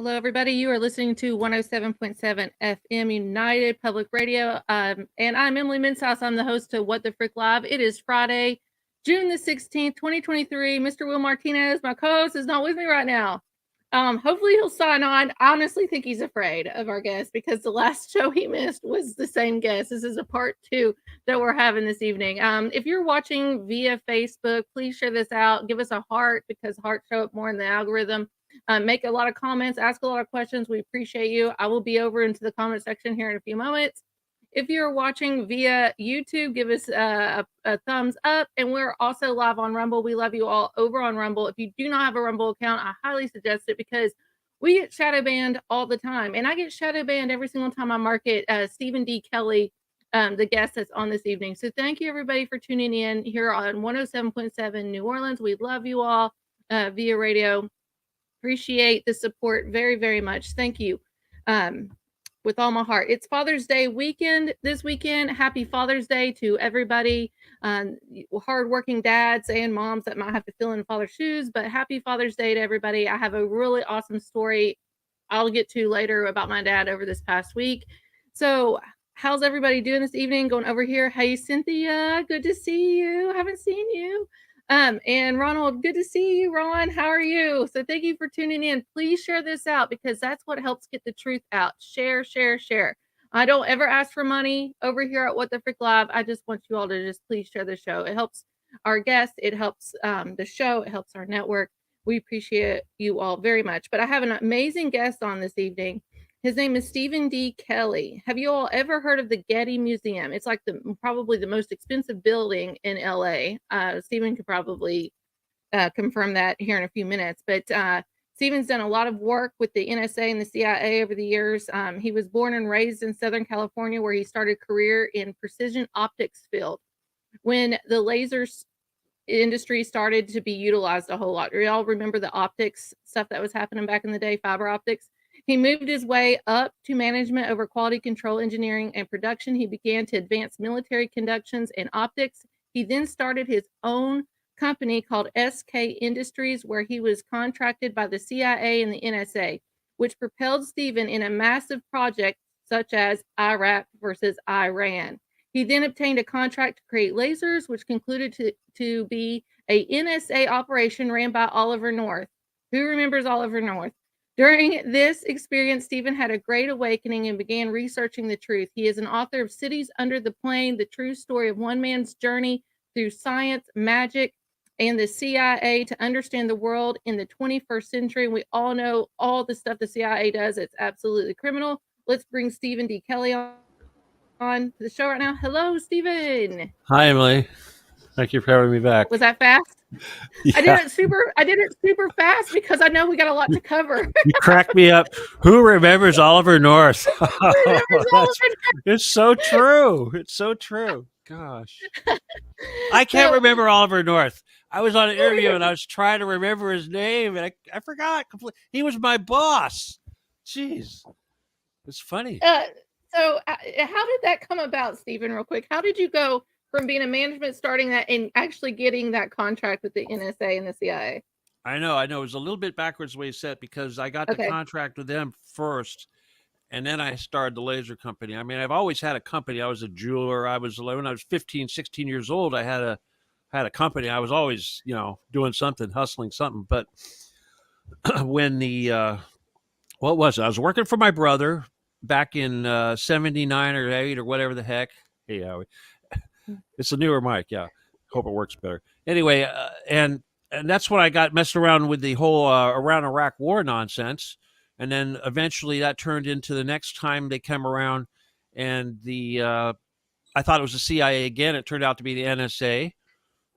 Hello, everybody. You are listening to 107.7 FM United Public Radio. And I'm Emily Menshouse. I'm the host of What the Frick Live. It is Friday, June the 16th, 2023. Mr. Willl Martinez, my co-host, is not with me right now. Hopefully he'll sign on. I honestly think he's afraid of our guest because the last show he missed was the same guest. This is a part 2 that we're having this evening. If you're watching via Facebook, please share this out. Give us a heart because hearts show up more in the algorithm. Make a lot of comments, ask a lot of questions. We appreciate you. I will be over into the comment section here in a few moments. If you're watching via YouTube, give us a thumbs up. And we're also live on Rumble. We love you all over on Rumble. If you do not have a Rumble account, I highly suggest it because we get shadow banned all the time. And I get shadow banned every single time I market Stephen D Kelley, the guest that's on this evening. So thank you, everybody, for tuning in here on 107.7 New Orleans. We love you all via radio. Appreciate the support very, very much. Thank you. With all my heart. It's Father's Day weekend this weekend. Happy Father's Day to everybody. Hardworking dads and moms that might have to fill in father's shoes, but happy Father's Day to everybody. I have a really awesome story I'll get to later about my dad over this past week. So how's everybody doing this evening? Going over here. Hey, Cynthia, good to see you. Haven't seen you. And Ronald, good to see you, Ron. How are you? So thank you for tuning in. Please share this out because that's what helps get the truth out. Share, share, share. I don't ever ask for money over here at What the Frick Live. I just want you all to just please share the show. It helps our guests. It helps the show. It helps our network. We appreciate you all very much. But I have an amazing guest on this evening. His name is Stephen D Kelley. Have you all ever heard of the Getty Museum? It's like probably the most expensive building in LA. Stephen could probably confirm that here in a few minutes. But Stephen's done a lot of work with the NSA and the CIA over the years. He was born and raised in Southern California, where he started a career in precision optics field. When the lasers industry started to be utilized a whole lot. You all remember the optics stuff that was happening back in the day, fiber optics? He moved his way up to management over quality control engineering and production. He began to advance military conductions and optics. He then started his own company called SK Industries, where he was contracted by the CIA and the NSA, which propelled Stephen in a massive project such as Iraq versus Iran. He then obtained a contract to create lasers, which concluded to be a NSA operation ran by Oliver North. Who remembers Oliver North? During this experience, Stephen had a great awakening and began researching the truth. He is an author of Cities Under the Plane, the true story of one man's journey through science, magic, and the CIA to understand the world in the 21st century. We all know all the stuff the CIA does. It's absolutely criminal. Let's bring Stephen D Kelley on to the show right now. Hello, Stephen. Hi, Emily. Thank you for having me back. Was that fast? Yeah. I did it super fast because I know we got a lot to cover. You cracked me up. Who remembers Oliver North? It's so true. It's so true. Gosh. I can't remember Oliver North. I was on an interview and I was trying to remember his name and I forgot completely. He was my boss. Jeez. It's funny. So how did that come about, Stephen, real quick? How did you go from being a management, starting that, and actually getting that contract with the NSA and the CIA? I know. It was a little bit backwards the way you said it because I got the contract with them first, and then I started the laser company. I mean, I've always had a company. I was a jeweler. When I was 15, 16 years old, I had a company. I was always, doing something, hustling something. But when what was it? I was working for my brother back in 79 or 8 or whatever the heck. Hey, Howie. It's a newer mic. Yeah. Hope it works better. Anyway, and that's when I got messed around with the whole around Iraq war nonsense. And then eventually that turned into the next time they came around and I thought it was the CIA again. It turned out to be the NSA.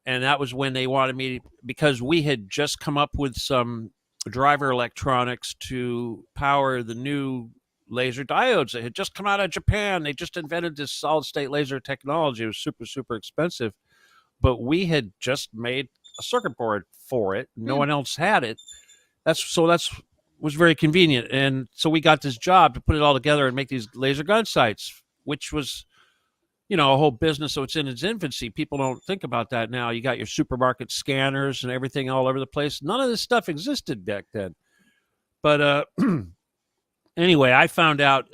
And that was when they wanted me because we had just come up with some driver electronics to power the new laser diodes that had just come out of Japan. They just invented this solid state laser technology. It was super, super expensive, but we had just made a circuit board for it. No one else had it. That's was very convenient. And so we got this job to put it all together and make these laser gun sights, which was, a whole business. So it's in its infancy. People don't think about that now. You got your supermarket scanners and everything all over the place. None of this stuff existed back then. But anyway, I found out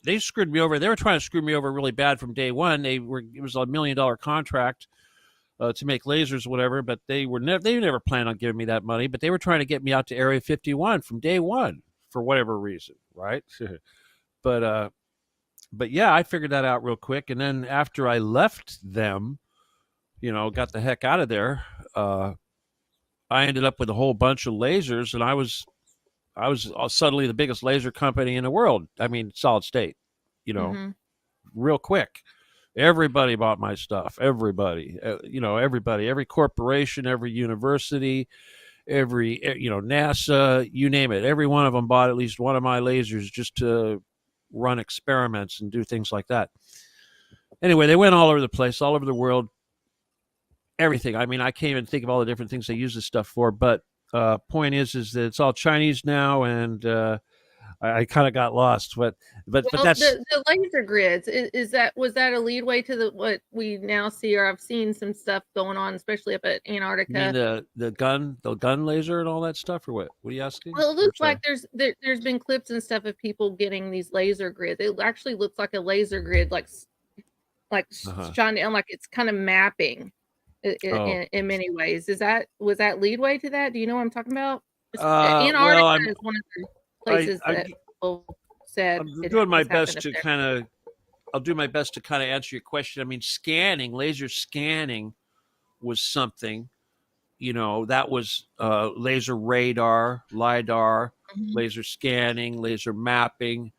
they screwed me over. They were trying to screw me over really bad from day one. It was a $1 million contract to make lasers, whatever. But they never planned on giving me that money. But they were trying to get me out to Area 51 from day one for whatever reason, right? But yeah, I figured that out real quick. And then after I left them, got the heck out of there, I ended up with a whole bunch of lasers, and I was suddenly the biggest laser company in the world. I mean, solid state, real quick. Everybody bought my stuff. Everybody, everybody, every corporation, every university, every, NASA, you name it. Every one of them bought at least one of my lasers just to run experiments and do things like that. Anyway, they went all over the place, all over the world, everything. I mean, I can't even think of all the different things they use this stuff for, but point is that it's all Chinese now, and I kind of got lost. But that's the laser grids. Was that a leadway to what we now see, or I've seen some stuff going on, especially up at Antarctica? You mean the gun laser and all that stuff, or what? What are you asking? Well, it looks like there's been clips and stuff of people getting these laser grids. It actually looks like a laser grid, like shone down, like it's kind of mapping. In many ways, was that leadway to that? Do you know what I'm talking about? Antarctica is one of the places that people said. I'll do my best to kind of answer your question. I mean, laser scanning was something, that was laser radar, LiDAR, laser scanning, laser mapping.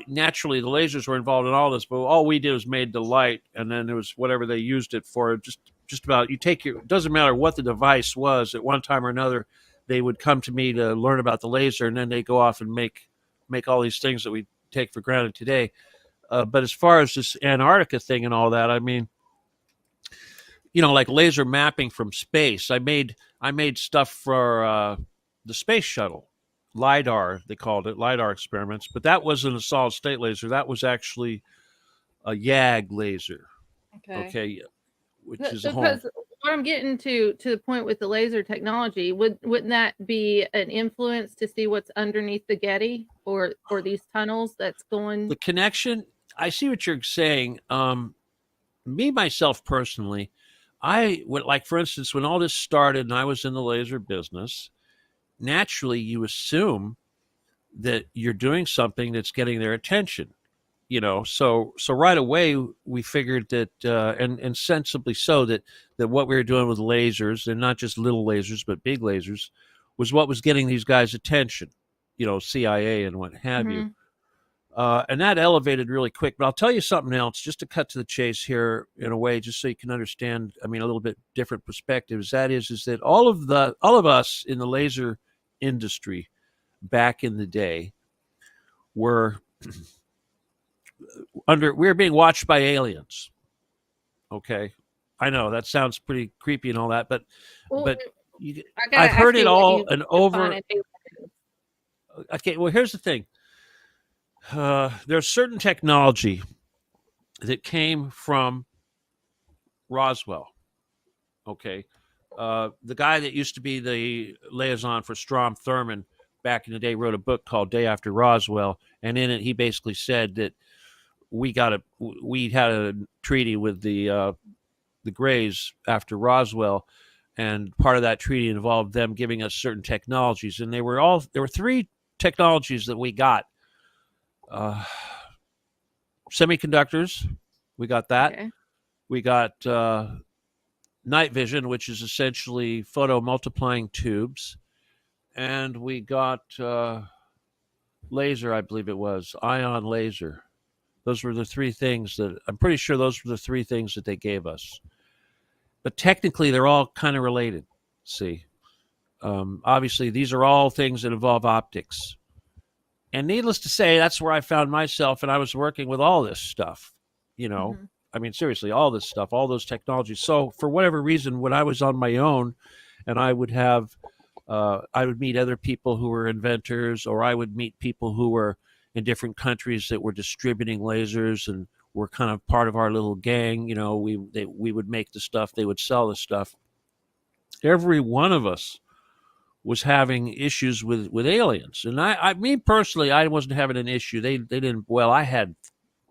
Naturally, the lasers were involved in all this, but all we did was made the light, and then it was whatever they used it for. Just about, it doesn't matter what the device was. At one time or another, they would come to me to learn about the laser, and then they go off and make all these things that we take for granted today. But as far as this Antarctica thing and all that, I mean, like laser mapping from space. I made stuff for the space shuttle. LiDAR, they called it, LiDAR experiments, but that wasn't a solid state laser. That was actually a YAG laser. Okay, which is because what I'm getting to the point with the laser technology, wouldn't that be an influence to see what's underneath the Getty or these tunnels that's going? The connection, I see what you're saying. Me, myself, personally, I would, like, for instance, when all this started and I was in the laser business, naturally you assume that you're doing something that's getting their attention, so right away we figured that and sensibly so that what we were doing with lasers, and not just little lasers but big lasers, was what was getting these guys' attention, CIA and what have you. And that elevated really quick. But I'll tell you something else, just to cut to the chase here in a way, just so you can understand, I mean, a little bit different perspectives. That is that all of us in the laser industry back in the day were we were being watched by aliens. Okay. I know that sounds pretty creepy and all that, but I've heard it all and over. Okay. Well, here's the thing. There's certain technology that came from Roswell. Okay. The guy that used to be the liaison for Strom Thurmond back in the day wrote a book called Day After Roswell, and in it he basically said that we had a treaty with the Greys after Roswell, and part of that treaty involved them giving us certain technologies, and there were 3 technologies that we got. Semiconductors, we got that. Okay. We got night vision, which is essentially photo multiplying tubes, and we got laser, I believe it was ion laser. Those were the 3 things that I'm pretty sure those were the 3 things that they gave us. But technically, they're all kind of related. See, obviously, these are all things that involve optics. And needless to say, that's where I found myself, and I was working with all this stuff, I mean, seriously, all this stuff, all those technologies. So for whatever reason, when I was on my own, and I would meet other people who were inventors, or I would meet people who were in different countries that were distributing lasers and were kind of part of our little gang. We would make the stuff, they would sell the stuff. Every one of us was having issues with aliens. And me personally, I wasn't having an issue. They didn't. Well, I had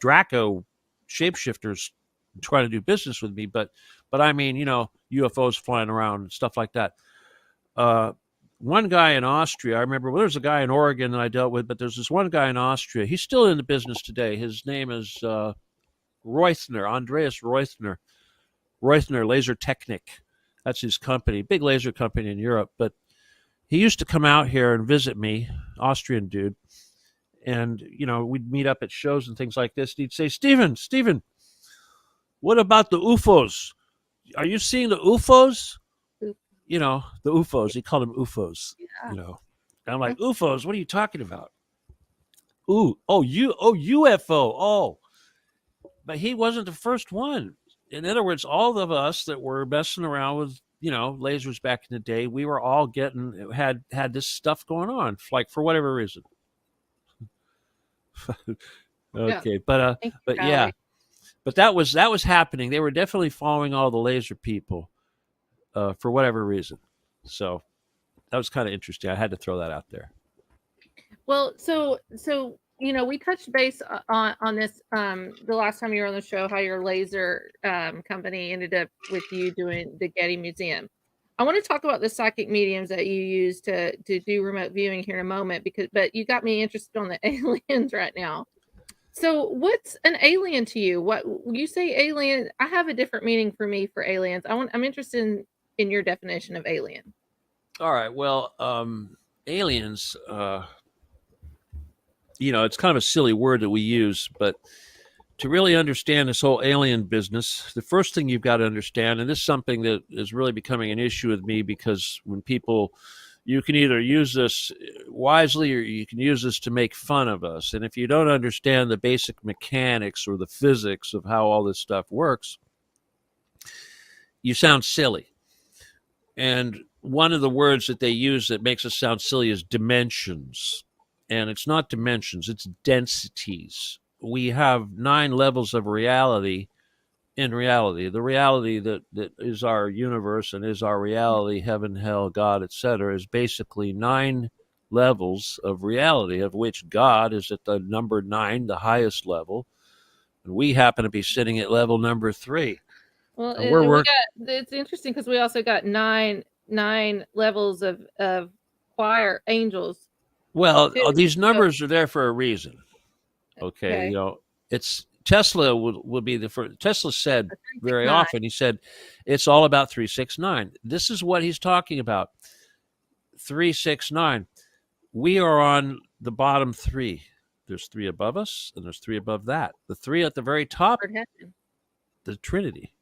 Draco shapeshifters trying to do business with me, but I mean, UFOs flying around and stuff like that. One guy in Austria, I remember, well, there's a guy in Oregon that I dealt with, but there's this one guy in Austria. He's still in the business today. His name is Reuthner, Andreas Reuthner Laser Technic. That's his company, big laser company in Europe. But he used to come out here and visit me, Austrian dude. And, we'd meet up at shows and things like this. And he'd say, Steven, what about the UFOs? Are you seeing the UFOs? The UFOs. He called them UFOs. Yeah. And I'm like, UFOs? What are you talking about? UFO. Oh. But he wasn't the first one. In other words, all of us that were messing around with, lasers back in the day, we were all had this stuff going on, like for whatever reason. Okay, yeah. but yeah, but that was happening. They were definitely following all the laser people, for whatever reason. So that was kind of interesting. I had to throw that out there. Well, so we touched base on this the last time you were on the show, how your laser company ended up with you doing the Getty Museum. I want to talk about the psychic mediums that you use to do remote viewing here in a moment, but you got me interested on the aliens right now. So what's an alien to you? What you say alien, I have a different meaning for me for aliens. I'm interested in your definition of alien. All right. Well, aliens, it's kind of a silly word that we use, but to really understand this whole alien business, the first thing you've got to understand, and this is something that is really becoming an issue with me, because when you can either use this wisely or you can use this to make fun of us. And if you don't understand the basic mechanics or the physics of how all this stuff works, you sound silly. And one of the words that they use that makes us sound silly is dimensions. And it's not dimensions, it's densities. We have 9 levels of reality in reality. The reality that is our universe and is our reality, heaven, hell, God, etc., is basically 9 levels of reality, of which God is at the number 9, the highest level. And we happen to be sitting at level number 3. Well, it's interesting because we also got nine levels of choir angels. Well, these numbers are there for a reason. Okay. It's Tesla will be the first. Tesla said very often, he said, it's all about 369. This is what he's talking about. 369. We are on the bottom 3. There's 3 above us, and there's 3 above that. The 3 at the very top, the Trinity,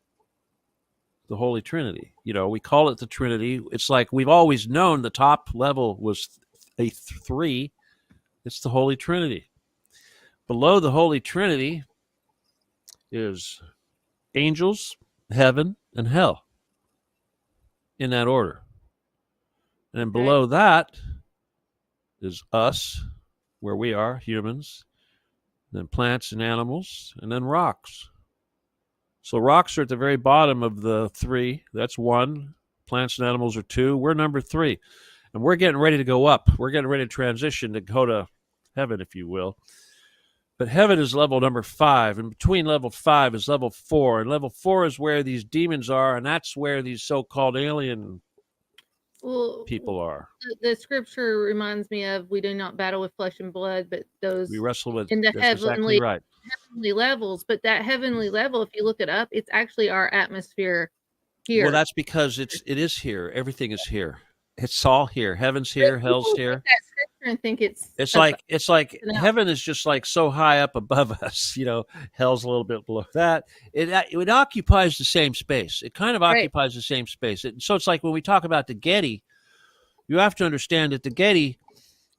the Holy Trinity. We call it the Trinity. It's like we've always known the top level was a 3. It's the Holy Trinity. Below the Holy Trinity is angels, heaven, and hell, in that order. And then below that is us, where we are, humans, then plants and animals, and then rocks. So rocks are at the very bottom of the 3. That's 1. Plants and animals are 2. We're number 3. And we're getting ready to go up. We're getting ready to transition to go to heaven, if you will. But heaven is level number 5, and between level 5 is level 4, and level 4 is where these demons are, and that's where these so-called alien people are. The scripture reminds me of, we do not battle with flesh and blood, but those we wrestle with in the heavenly, exactly right. Heavenly levels. But that heavenly level, if you look it up, it's actually our atmosphere here. Well, that's because it is here. Everything is here. It's all here. Heaven's here. Hell's here. And think it's like heaven is just like so high up above us. Hell's a little bit below that. It occupies the same space. It kind of occupies the same space. So it's like when we talk about the Getty, you have to understand that the Getty,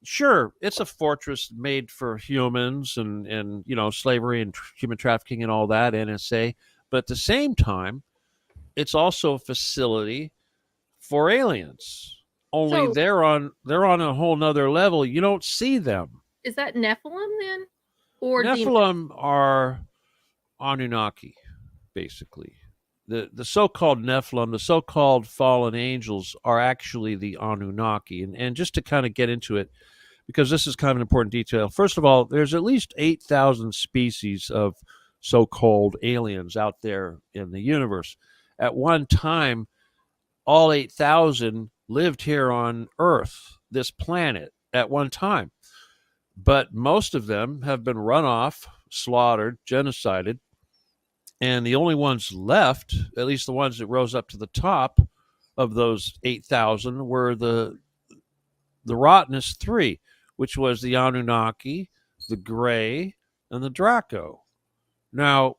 sure, it's a fortress made for humans and slavery and human trafficking and all that, NSA. But at the same time, it's also a facility for aliens. Only they're on a whole nother level. You don't see them. Is that Nephilim then? Or Nephilim are Anunnaki, basically. the so-called Nephilim, the so-called fallen angels, are actually the Anunnaki. And just to kind of get into it, because this is kind of an important detail. First of all, there's at least 8,000 species of so-called aliens out there in the universe. At one time, all 8,000 lived here on Earth, this planet, at one time. But most of them have been run off, slaughtered, genocided. And the only ones left, at least the ones that rose up to the top of those 8,000, were the rottenest three, which was the Anunnaki, the Grey, and the Draco. Now,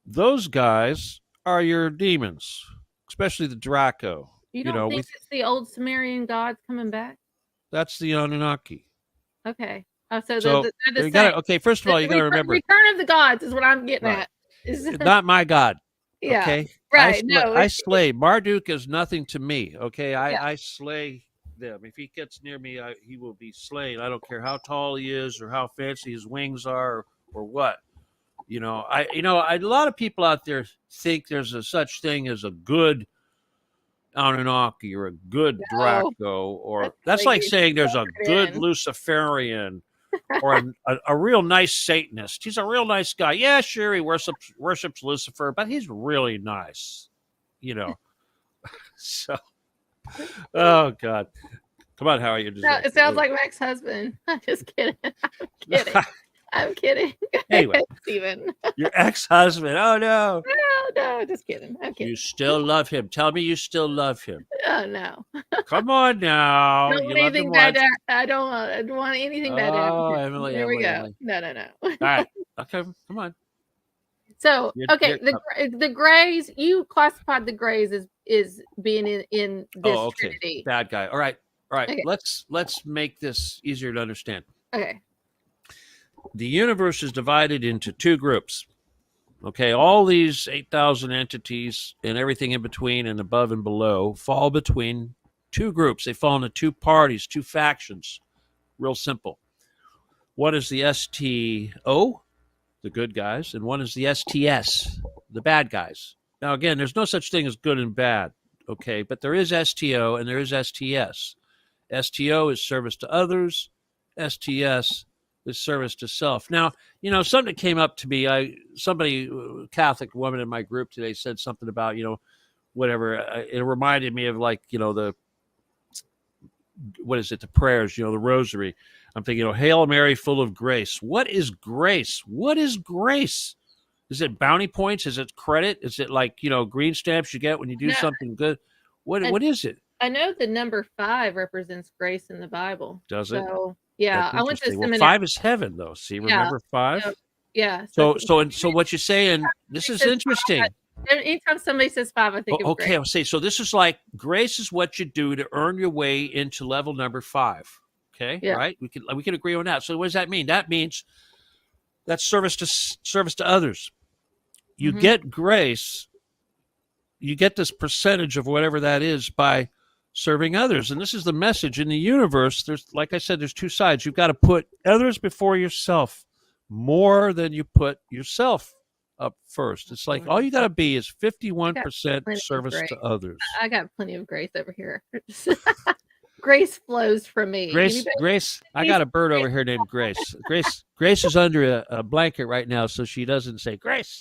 those guys are your demons, especially the Draco. You don't think it's the old Sumerian gods coming back? That's the Anunnaki. Okay. Oh, so they're the you same. Okay, first of all, you got to remember. Return of the Gods is what I'm getting right. at. It's not my God. Yeah. Okay. Right. I slay. Marduk is nothing to me. Okay. I slay them. If he gets near me, he will be slain. I don't care how tall he is or how fancy his wings are or what. A lot of people out there think there's a such thing as a good Anunnaki or a good Draco, or that's like saying there's a good Luciferian or a real nice Satanist. He's a real nice guy. Yeah, sure, he worships Lucifer, but he's really nice, So, oh God, come on, how are you? It sounds like my ex-husband. I'm just kidding. I'm kidding. Anyway, Steven. Your ex-husband. Oh no. No, just kidding. I'm kidding. You still love him. Tell me you still love him. Oh no. Come on now. I don't want anything bad. I don't want anything bad to happen. Oh, Emily. There we go. Emily. No. All right. Okay. Come on. So the Greys. You classified the Greys as being in this Trinity. Bad guy. All right. Okay. Let's make this easier to understand. Okay. The universe is divided into two groups. Okay, all these 8,000 entities and everything in between and above and below fall between two groups. They fall into two parties, two factions. Real simple. One is the STO, the good guys, and one is the STS, the bad guys. Now, again, there's no such thing as good and bad, okay? But there is STO and there is STS. STO is service to others. STS is service to self. Now, something came up to me. A Catholic woman in my group today said something about, whatever. It reminded me of the prayers, the rosary. I'm thinking, Hail Mary, full of grace. What is grace? What is grace? Is it bounty points? Is it credit? Is it green stamps you get when you do something good? What is it? I know the number 5 represents grace in the Bible. Does it? So, yeah, I went to seminary. 5 is heaven, though. See, remember 5? Yeah. So what you're saying, this is interesting. Anytime somebody says 5, I think of okay, I'll say, so this is like, grace is what you do to earn your way into level number 5. Okay, yeah. Right? We can agree on that. So what does that mean? That means that's service to others. You get grace, you get this percentage of whatever that is by serving others. And this is the message in the universe. Like I said, there's two sides. You've got to put others before yourself more than you put yourself up first. It's like all you got to be is 51% service to others. I got plenty of grace over here. Grace flows from me. Grace. I got a bird over here named Grace. Grace is under a blanket right now, so she doesn't say Grace.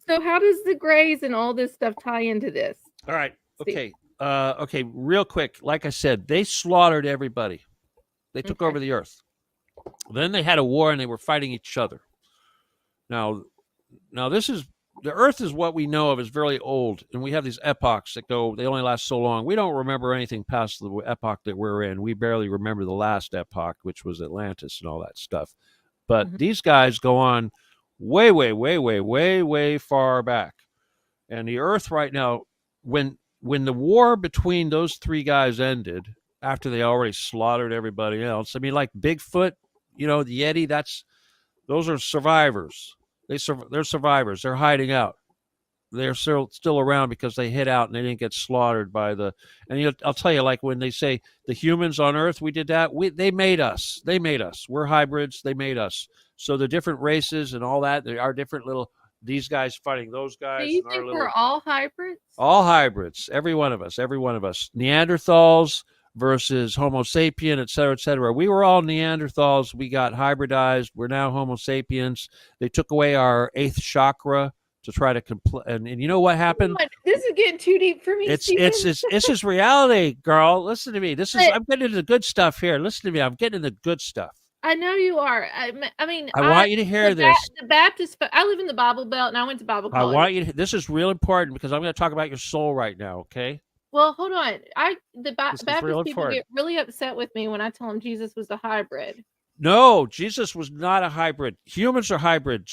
So how does the Greys and all this stuff tie into this? All right. Okay. Real quick. Like I said, they slaughtered everybody. They took over the earth. Then they had a war and they were fighting each other. Now the earth is what we know of as very old. And we have these epochs that they only last so long. We don't remember anything past the epoch that we're in. We barely remember the last epoch, which was Atlantis and all that stuff. But these guys go on way, way, way, way, way, way far back. And the earth right now, when the war between those three guys ended, after they already slaughtered everybody else, I mean, like Bigfoot, the Yeti, those are survivors. They're survivors. They're hiding out. They're still around because they hid out and they didn't get slaughtered by I'll tell you, like when they say the humans on Earth, we did that. They made us. We're hybrids. They made us. So the different races and all that, there are different little, these guys fighting those guys. Do you and think our we're all hybrids? all hybrids, every one of us, Neanderthals versus Homo sapien, et cetera, et cetera. We were all Neanderthals. We got hybridized. We're now Homo sapiens. They took away our 8th chakra to try to and you know what happened? This is getting too deep for me. This is reality, girl. Listen to me. I'm getting into the good stuff here. Listen to me. I'm getting into the good stuff. I know you are. I mean, I want you to hear this. The Baptist. I live in the Bible Belt, and I went to Bible college. I want you to. This is real important because I'm going to talk about your soul right now. Okay. Well, hold on. The Baptist people get really upset with me when I tell them Jesus was a hybrid. No, Jesus was not a hybrid. Humans are hybrids.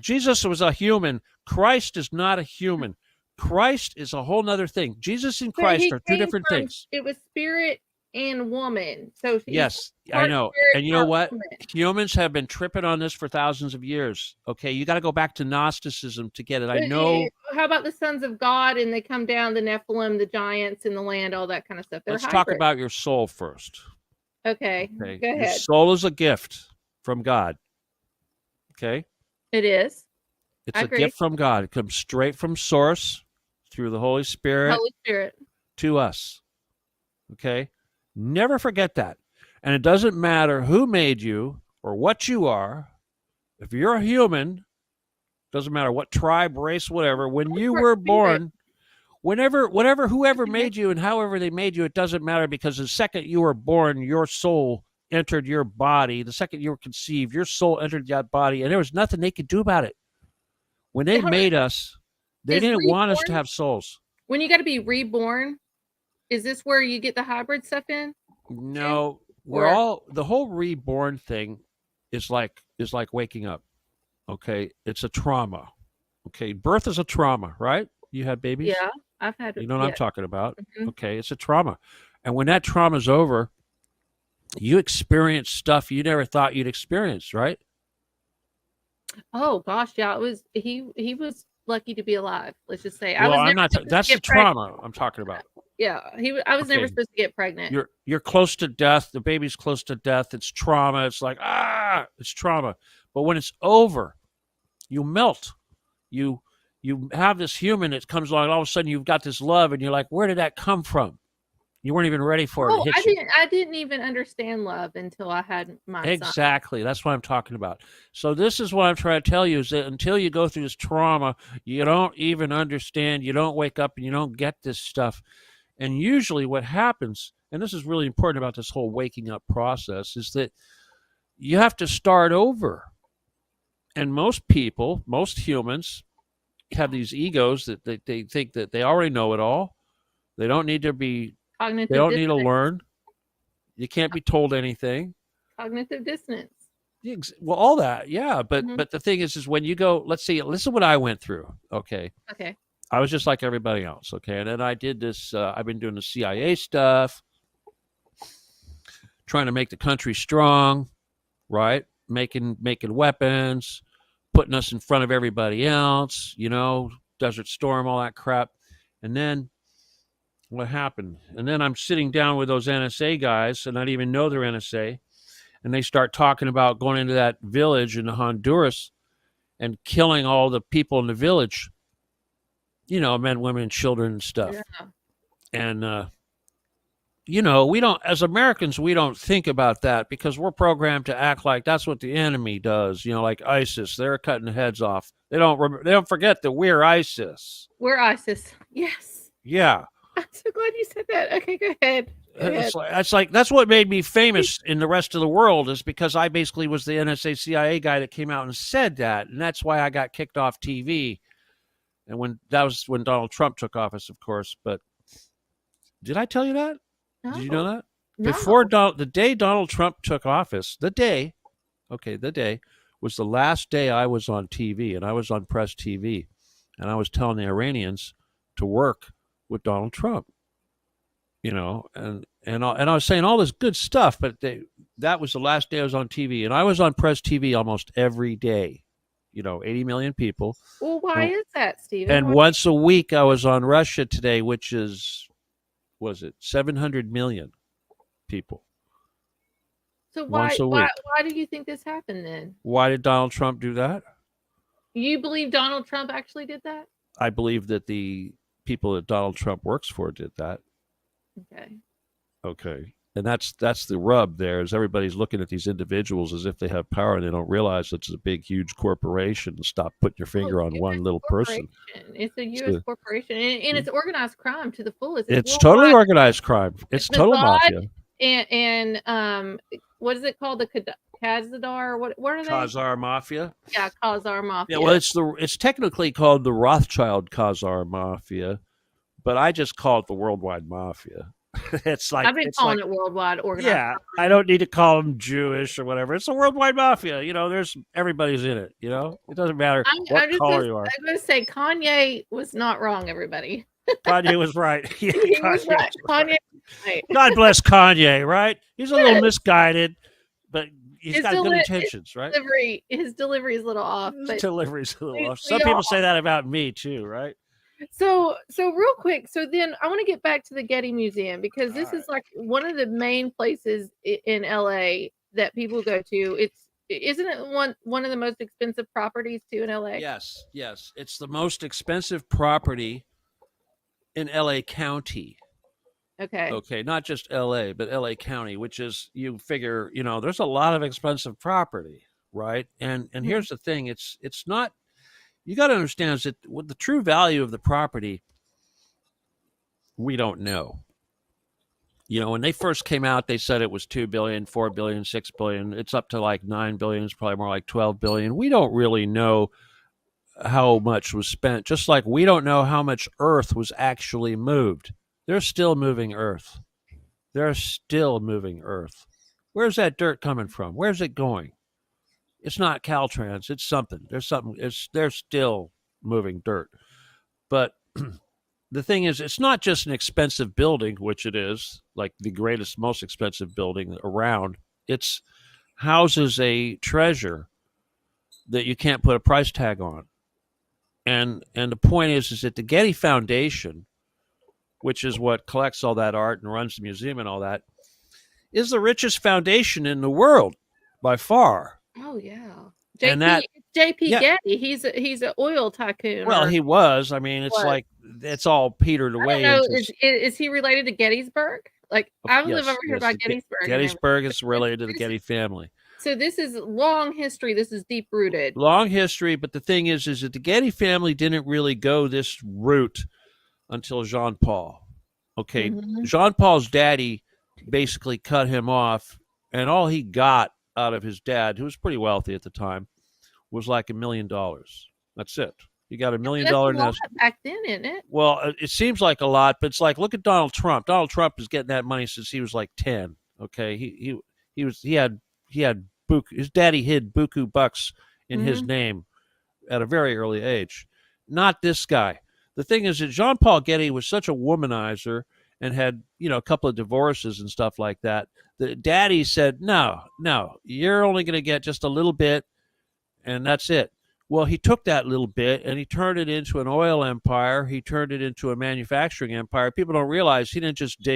Jesus was a human. Christ is not a human. Christ is a whole nother thing. Jesus and Christ are two different things. It was spirit and woman. So yes, I know. And you know what? Humans have been tripping on this for thousands of years. Okay, you got to go back to Gnosticism to get it. I know. How about the sons of God and they come down, the Nephilim, the giants in the land, all that kind of stuff? Let's talk about your soul first. Okay, go ahead. Your soul is a gift from God. Okay? It is. It's a gift from God. It comes straight from source through the Holy Spirit to us. Okay? Never forget that. And it doesn't matter who made you or what you are. If you're a human, doesn't matter what tribe, race, whatever, when you were born, whoever made you and however they made you, it doesn't matter, because the second you were born, your soul entered your body. The second you were conceived, your soul entered that body, and there was nothing they could do about it. When they made us, they didn't want us to have souls. When you got to be reborn, is this where you get the hybrid stuff in? No, the whole reborn thing is like waking up. Okay, it's a trauma. Okay, birth is a trauma, right? You had babies? Yeah, I've had. You know what I'm talking about? Mm-hmm. Okay, it's a trauma, and when that trauma's over, you experience stuff you never thought you'd experience, right? Oh gosh, yeah, it was. He was lucky to be alive. Let's just say. That's the trauma I'm talking about. Yeah, I was never supposed to get pregnant. You're close to death. The baby's close to death. It's trauma. It's like it's trauma. But when it's over, you melt. You have this human that comes along, and all of a sudden you've got this love, and you're like, where did that come from? You weren't even ready for it. I didn't even understand love until I had my son. Exactly. That's what I'm talking about. So this is what I'm trying to tell you, is that until you go through this trauma, you don't even understand. You don't wake up and you don't get this stuff. And usually what happens, and this is really important about this whole waking up process, is that you have to start over. And most humans have these egos that they think that they already know it all. They don't need to be cognitive they don't dissonance. need to learn. You can't be told anything. Cognitive dissonance. Well, all that, yeah. But the thing is when you go, listen what I went through. Okay. I was just like everybody else. Okay. And then I did this, I've been doing the CIA stuff, trying to make the country strong, right? Making weapons, putting us in front of everybody else, Desert Storm, all that crap. And then what happened? And then I'm sitting down with those NSA guys, and I didn't even know they're NSA. And they start talking about going into that village in Honduras and killing all the people in the village, men, women, children and stuff. Yeah. And, we don't, as Americans, we don't think about that because we're programmed to act like that's what the enemy does. Like ISIS, they're cutting heads off. They don't forget that we're ISIS. We're ISIS. Yes. Yeah. I'm so glad you said that. Okay, go ahead. That's what made me famous in the rest of the world, is because I basically was the NSA CIA guy that came out and said that. And that's why I got kicked off TV. And that was when Donald Trump took office, of course. But did I tell you that? No. Did you know that? No. Before the day Donald Trump took office, the day was the last day I was on TV, and I was on Press TV, and I was telling the Iranians to work with Donald Trump, and I was saying all this good stuff, but that was the last day I was on TV, and I was on Press TV almost every day, 80 million people. Well, why is that, Stephen? And once a week I was on Russia Today, which is, 700 million people. So once a week. why do you think this happened then? Why did Donald Trump do that? You believe Donald Trump actually did that? I believe that the people that Donald Trump works for did that. Okay. Okay. And that's the rub there is everybody's looking at these individuals as if they have power and they don't realize it's a big, huge corporation. Stop putting your finger on one little person. It's a U.S. corporation, and it's organized crime to the fullest. It's totally organized crime. It's total mafia. And what is it called? The Khazar? What are they? Khazar Mafia. Yeah, Khazar Mafia. Yeah, well, it's technically called the Rothschild Khazar Mafia, but I just call it the Worldwide Mafia. It's like I've been calling it worldwide organized. Yeah, I don't need to call them Jewish or whatever. It's a worldwide mafia. There's everybody's in it. It doesn't matter what color you are. I'm going to say Kanye was not wrong. Everybody. Kanye was right. Yeah, he was right. Kanye. Right. God bless Kanye. Right? He's a little misguided, but he's got good intentions. Right? His delivery is a little off. His delivery's a little off. Some people say that about me too. Right? So real quick. So then I want to get back to the Getty Museum because this is like one of the main places in LA that people go to. Isn't it one of the most expensive properties too in LA? Yes. It's the most expensive property in LA County. Okay, not just LA, but LA County, which is you figure, there's a lot of expensive property, right? And here's the thing, it's not. You got to understand is that with the true value of the property, we don't know. When they first came out, they said it was $2 billion, $4 billion, $6 billion. It's up to like $9 billion. It's probably more like $12 billion. We don't really know how much was spent, just like we don't know how much earth was actually moved. They're still moving earth. Where's that dirt coming from? Where's it going? It's not Caltrans. It's something. There's something. They're still moving dirt. But the thing is, it's not just an expensive building, which it is, like the greatest, most expensive building around. It's houses a treasure that you can't put a price tag on. And the point is that the Getty Foundation, which is what collects all that art and runs the museum and all that, is the richest foundation in the world by far. Oh yeah, JP Getty. He's an oil tycoon. Well, he was. I mean, it's like it's all petered away. I don't know. Is he related to Gettysburg? Like I live over here by Gettysburg. Gettysburg is related to the Getty family. So this is long history. This is deep rooted. Long history, but the thing is that the Getty family didn't really go this route until Jean Paul. Okay, Jean Paul's daddy basically cut him off, and all he got out of his dad, who was pretty wealthy at the time, was like $1 million. That's it. He got $1 million nest back then, isn't it? Well, it seems like a lot, but it's like look at Donald Trump. Donald Trump is getting that money since he was like 10. Okay, he had buku. His daddy hid buku bucks in his name at a very early age. Not this guy. The thing is that Jean Paul Getty was such a womanizer and had a couple of divorces and stuff like that. The daddy said, no, you're only going to get just a little bit, and that's it. Well, he took that little bit, and he turned it into an oil empire. He turned it into a manufacturing empire. People don't realize he didn't just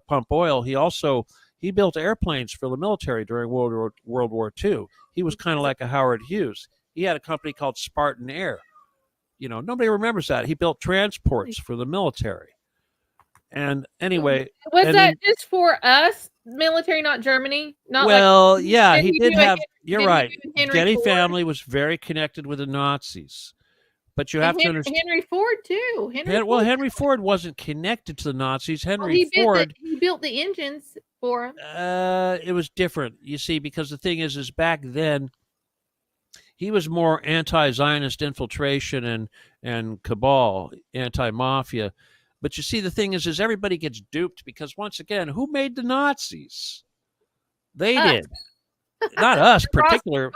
pump oil. He built airplanes for the military during World War II. He was kind of like a Howard Hughes. He had a company called Spartan Air. Nobody remembers that. He built transports for the military. And anyway, that just for us military, not Germany? Not he did have. You're right. Getty family was very connected with the Nazis, but you have to understand Henry Ford too. Henry Ford wasn't connected to the Nazis. He built the engines for him. It was different, you see, because the thing is back then he was more anti-Zionist infiltration and cabal, anti-mafia. But you see, the thing is everybody gets duped because, once again, who made the Nazis? They did. Not us, particular.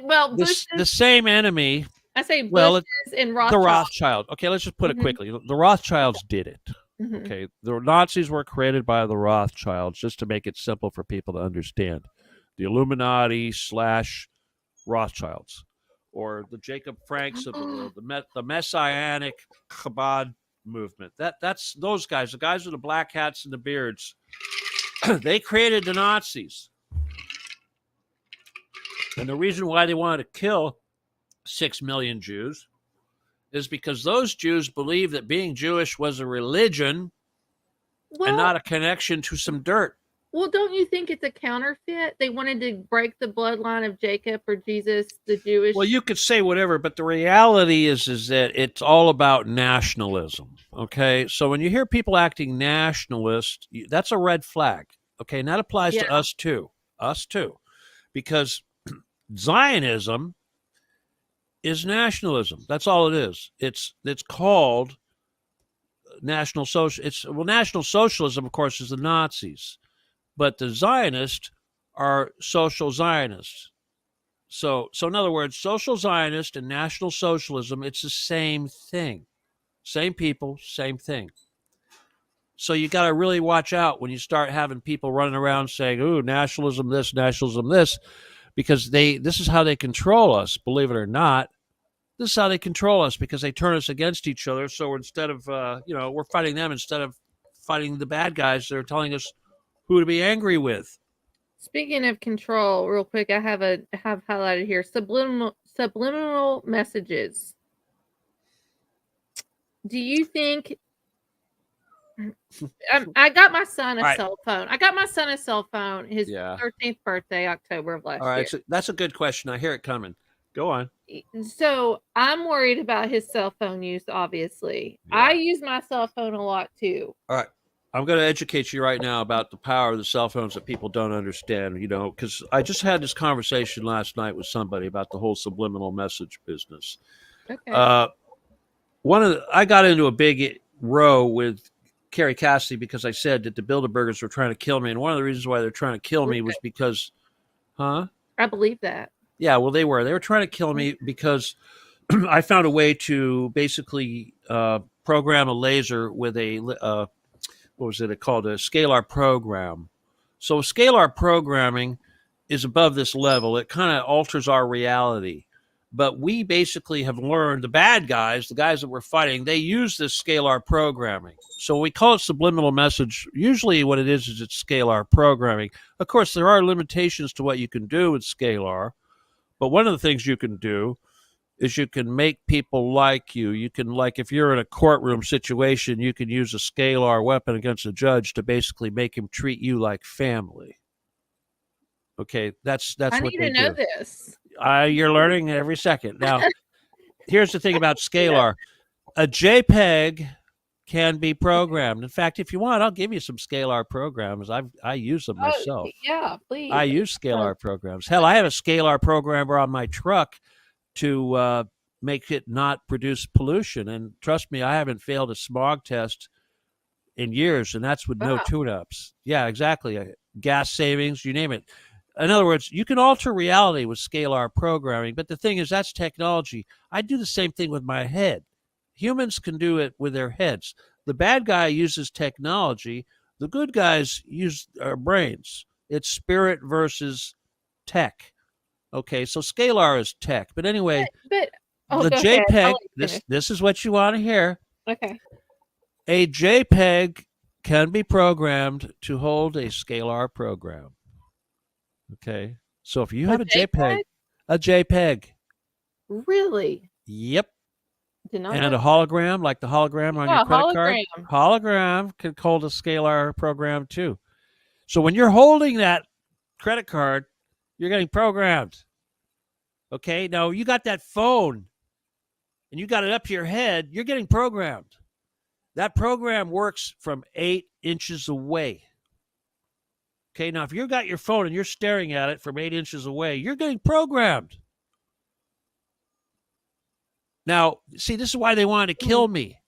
Well, the same enemy. I say Bushes and Rothschild. The Rothschild. Okay, let's just put it quickly. The Rothschilds did it. Okay, the Nazis were created by the Rothschilds, just to make it simple for people to understand. The Illuminati / Rothschilds, or the Jacob Franks of the world, the Messianic Chabad movement. That's those guys, the guys with the black hats and the beards. They created the Nazis. And the reason why they wanted to kill 6 million Jews is because those Jews believed that being Jewish was a religion and not a connection to some dirt. Well, don't you think it's a counterfeit? They wanted to break the bloodline of Jacob or Jesus, the Jewish. Well, you could say whatever, but the reality is that it's all about nationalism. Okay, so when you hear people acting nationalist, that's a red flag. Okay, and that applies to us too, because Zionism is nationalism. That's all it is. It's called national social. National socialism, of course, is the Nazis. But the Zionists are social Zionists. So in other words, social Zionist and National Socialism, it's the same thing. Same people, same thing. So you got to really watch out when you start having people running around saying, ooh, nationalism this, because this is how they control us, believe it or not. This is how they control us, because they turn us against each other. So instead of, we're fighting them instead of fighting the bad guys, they're telling us who to be angry with. Speaking of control, real quick, I have highlighted here subliminal messages. Do you think? I got my son a cell phone. I got my son a cell phone. His 13th birthday, October of last year. All right, so that's a good question. I hear it coming. Go on. So I'm worried about his cell phone use. Obviously, I use my cell phone a lot too. All right. I'm going to educate you right now about the power of the cell phones that people don't understand, because I just had this conversation last night with somebody about the whole subliminal message business. Okay. I got into a big row with Carrie Cassidy because I said that the Bilderbergers were trying to kill me. And one of the reasons why they're trying to kill me was because, I believe that. Yeah, well, they were trying to kill me because I found a way to basically program a laser with a, what was it called? A scalar program. So scalar programming is above this level. It kind of alters our reality. But we basically have learned, the bad guys, the guys that we're fighting, they use this scalar programming. So we call it subliminal message. Usually what it is it's scalar programming. Of course, there are limitations to what you can do with scalar. But one of the things you can do is you can make people like you. You can, like, if you're in a courtroom situation, you can use a scalar weapon against a judge to basically make him treat you like family. Okay, that's what they do. I need to know this. You're learning every second. Now, here's the thing about scalar. A JPEG can be programmed. In fact, if you want, I'll give you some scalar programs. I use them myself. Yeah, please. I use scalar programs. Hell, I have a scalar programmer on my truck to make it not produce pollution. And trust me, I haven't failed a smog test in years, and that's with no tune-ups. Yeah, exactly. Gas savings, you name it. In other words, you can alter reality with scalar programming, but the thing is, that's technology. I do the same thing with my head. Humans can do it with their heads. The bad guy uses technology. The good guys use our brains. It's spirit versus tech. Okay, so scalar is tech. But anyway, the JPEG, this is what you want to hear. Okay. A JPEG can be programmed to hold a scalar program. Okay, so if you have a JPEG. Really? Yep. And a hologram, like the hologram on your credit card. Hologram can hold a scalar program too. So when you're holding that credit card, you're getting programmed. Okay, now you got that phone and you got it up to your head, you're getting programmed. That program works from 8 inches away. Okay, now if you've got your phone and you're staring at it from 8 inches away, you're getting programmed. Now, see, this is why they wanted to kill me,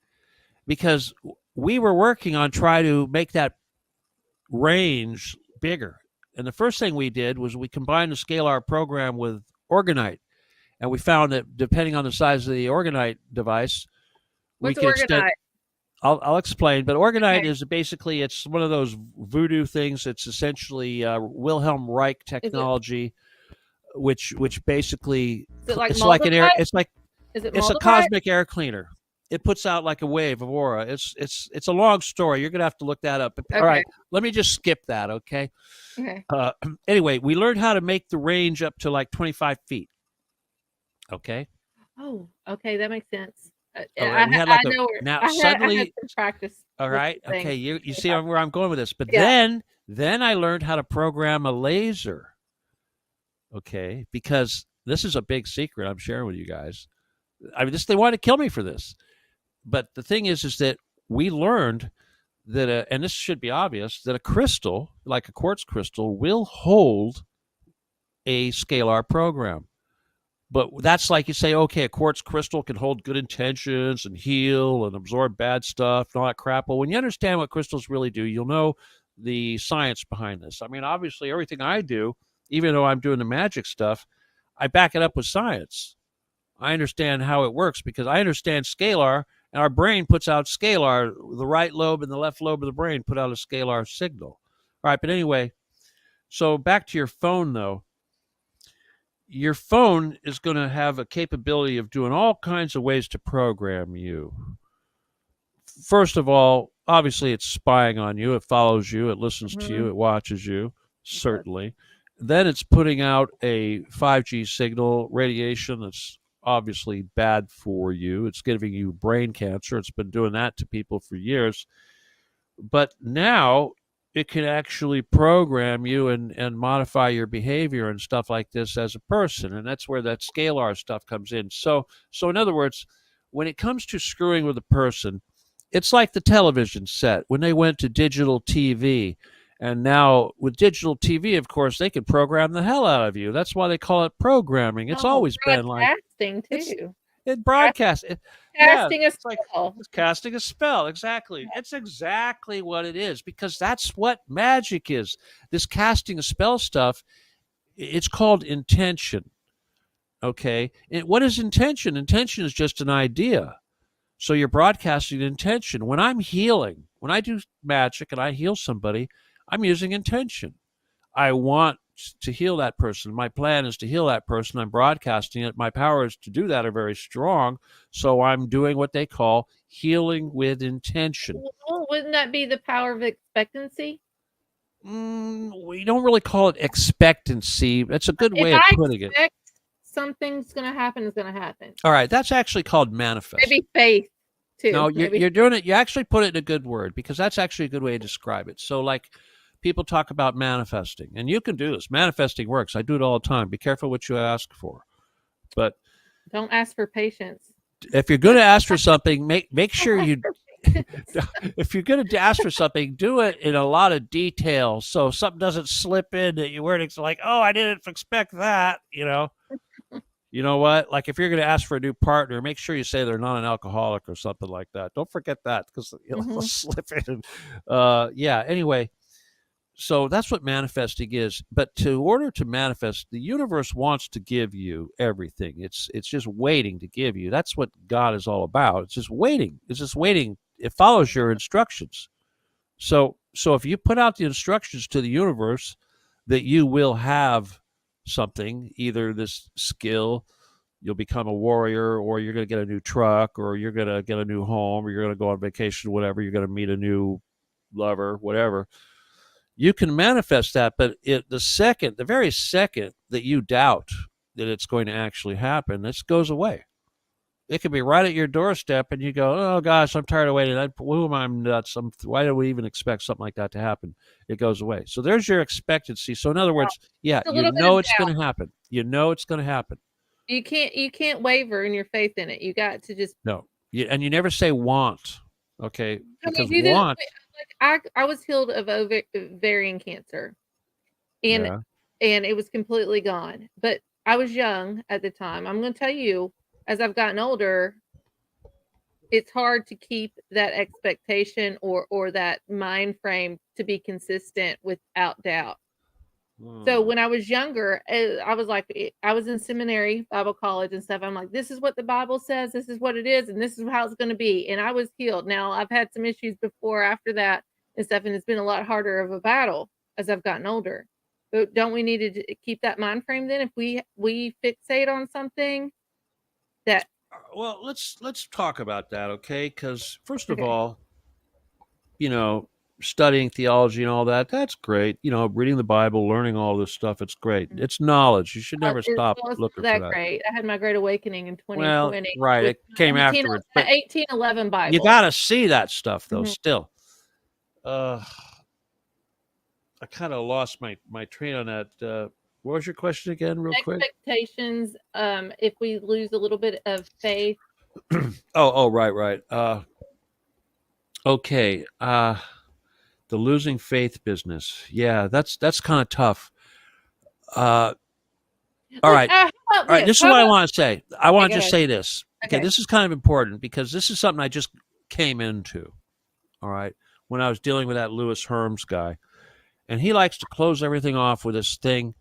because we were working on trying to make that range bigger. And the first thing we did was we combined the scalar program with Orgonite. And we found that depending on the size of the Orgonite device, we can extend. I'll explain, but Orgonite is basically, it's one of those voodoo things. It's essentially Wilhelm Reich technology, which basically is it like it's like an air, it's a cosmic air cleaner. it puts out like a wave of aura. It's a long story. You're gonna have to look that up. Okay. All right, let me just skip that. Okay. Okay. Anyway, we learned how to make the range up to like 25 feet. Okay. Oh, okay, that makes sense. All right. We had like I know now I had suddenly. some practice. All with right. some Okay. things. You see where I'm going with this. But Yeah. then I learned how to program a laser. Okay. Because this is a big secret I'm sharing with you guys. I mean, they want to kill me for this. But the thing is that we learned that, and this should be obvious, that a crystal, like a quartz crystal, will hold a scalar program. But that's like you say, okay, a quartz crystal can hold good intentions and heal and absorb bad stuff and all that crap. Well, when you understand what crystals really do, you'll know the science behind this. I mean, obviously, everything I do, even though I'm doing the magic stuff, I back it up with science. I understand how it works because I understand scalar, and our brain puts out scalar. The right lobe and the left lobe of the brain put out a scalar signal. All right, but anyway, so back to your phone, though. Your phone is going to have a capability of doing all kinds of ways to program you. First of all, obviously, it's spying on you. It follows you. It listens to you. It watches you, certainly. Then it's putting out a 5G signal radiation that's obviously bad for you. It's giving you brain cancer. It's been doing that to people for years. But now it can actually program you and modify your behavior and stuff like this as a person. And that's where that scalar stuff comes in. So in other words, when it comes to screwing with a person, it's like the television set when they went to digital TV. And now with digital TV, of course, they can program the hell out of you. That's why they call it programming. It's always been like casting too. It broadcasts. Casting a spell. It's casting a spell. Exactly. It's exactly what it is because that's what magic is. This casting a spell stuff, it's called intention. Okay. And what is intention? Intention is just an idea. So you're broadcasting intention. When I'm healing, when I do magic and I heal somebody, I'm using intention. I want to heal that person. My plan is to heal that person. I'm broadcasting it. My powers to do that are very strong. So I'm doing what they call healing with intention. Well, wouldn't that be the power of expectancy? We don't really call it expectancy. That's a good way of putting it. Something's going to happen is going to happen. All right. That's actually called manifest. Maybe faith too. No, you're doing it. You actually put it in a good word because that's actually a good way to describe it. So like people talk about manifesting, and you can do this. Manifesting works. I do it all the time. Be careful what you ask for. But don't ask for patience. If you're going to ask for something, make sure you if you're going to ask for something, do it in a lot of detail so something doesn't slip in that you weren't like, oh, I didn't expect that, you know. You know what? Like if you're going to ask for a new partner, make sure you say they're not an alcoholic or something like that. Don't forget that because it'll slip in. Yeah. Anyway, so that's what manifesting is. But in order to manifest, the universe wants to give you everything. It's just waiting to give you. That's what God is all about. It's just waiting. It's just waiting. It follows your instructions. So if you put out the instructions to the universe that you will have something, either this skill, you'll become a warrior, or you're going to get a new truck, or you're going to get a new home, or you're going to go on vacation, whatever, you're going to meet a new lover, whatever, you can manifest that. But the very second that you doubt that it's going to actually happen, this goes away. It could be right at your doorstep, and you go, oh, gosh, I'm tired of waiting. Who am I nuts? Why do we even expect something like that to happen? It goes away. So there's your expectancy. So in other words, yeah, you know it's going to happen. You know it's going to happen. You can't waver in your faith in it. You got to just no. And you never say want. Okay, because want. Like I was healed of ovarian cancer, and it was completely gone. But I was young at the time. I'm going to tell you, as I've gotten older, it's hard to keep that expectation or that mind frame to be consistent without doubt. So when I was younger, I was like, I was in seminary, Bible college and stuff. I'm like, this is what the Bible says. This is what it is. And this is how it's going to be. And I was healed. Now I've had some issues before, after that and stuff. And it's been a lot harder of a battle as I've gotten older. But don't we need to keep that mind frame then? If we fixate on something that Well, let's talk about that, okay? Because first of Okay. all, you know, studying theology and all that, that's great. You know, reading the Bible, learning all this stuff, it's great. It's knowledge. You should never stop It's looking for that that. great. I had my Great Awakening in Well, 2020 right, with it came 18, afterwards, but 1811 you Bible. got to see that stuff though. Mhm. Still, uh, I kind of lost my train on that. What was your question again, real quick? Expectations, if we lose a little bit of faith. Right. Okay. The losing faith business. Yeah, that's kind of tough. Uh, all Look, right. how about All right. this? This is How what I about want to say. I okay, want go to just ahead. say this. Okay, Okay. this is kind of important because this is something I just came into. All right, when I was dealing with that Lewis Herms guy, and he likes to close everything off with this thing: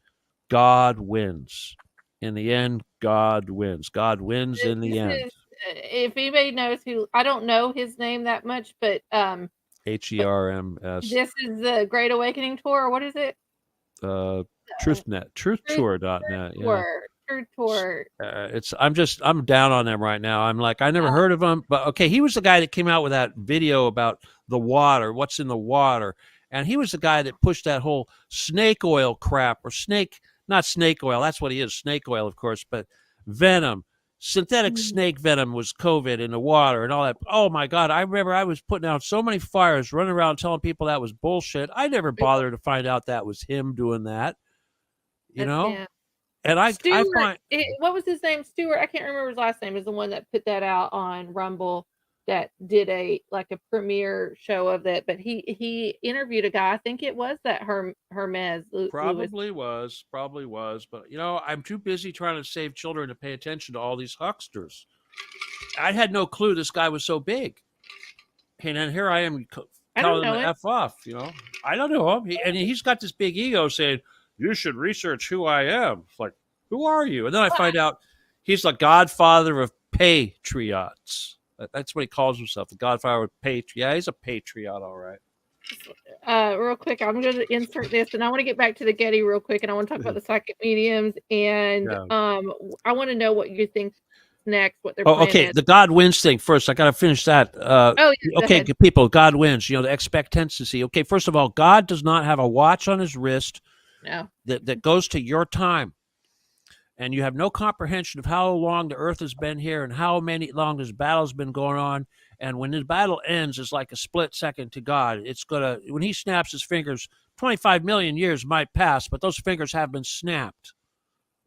God wins. In the end, God wins. God wins in This the end. is if anybody knows who I don't know his name that much, but but HERMS. this is the Great Awakening tour. What is it? Uh, Uh, TruthNet, Truth TruthTour.net. Yeah. Tour. Truth Tour. I'm down on them right now. I'm like, I never heard of him, but okay, he was the guy that came out with that video about the water, what's in the water, and he was the guy that pushed that whole snake oil crap, or not snake oil, that's what he is, snake oil, of course, but venom, synthetic snake venom was COVID in the water and all that. Oh my God, I remember I was putting out so many fires, running around telling people that was bullshit. I never bothered to find out that was him doing that, you That's know. him. And I Stewart, find what was his name? Stewart. I can't remember his last name. Is the one that put that out on Rumble, that did a premiere show of it. But he interviewed a guy. I think it was that Hermes Lewis. probably was, but you know, I'm too busy trying to save children to pay attention to all these hucksters. I had no clue this guy was so big, and then here I am I don't telling him know to him. f off. You know, I don't know him, and he's got this big ego saying you should research who I am. It's like, who are you? And then I find out he's the godfather of patriots. That's what he calls himself, the godfather of patriot. Yeah, he's a patriot, all right. Real quick, I'm going to insert this, and I want to get back to the Getty real quick, and I want to talk about the psychic mediums, and Yeah. I want to know what you think next, what their Oh, plan okay. is. The God wins thing first. I got to finish that. Oh, yeah, Okay, people, God wins. You know, the expectancy. Okay, first of all, God does not have a watch on his wrist no. that goes to your time. And you have no comprehension of how long the earth has been here and how long this battle's been going on. And when the battle ends, it's like a split second to God. It's going to, when he snaps his fingers, 25 million years might pass, but those fingers have been snapped.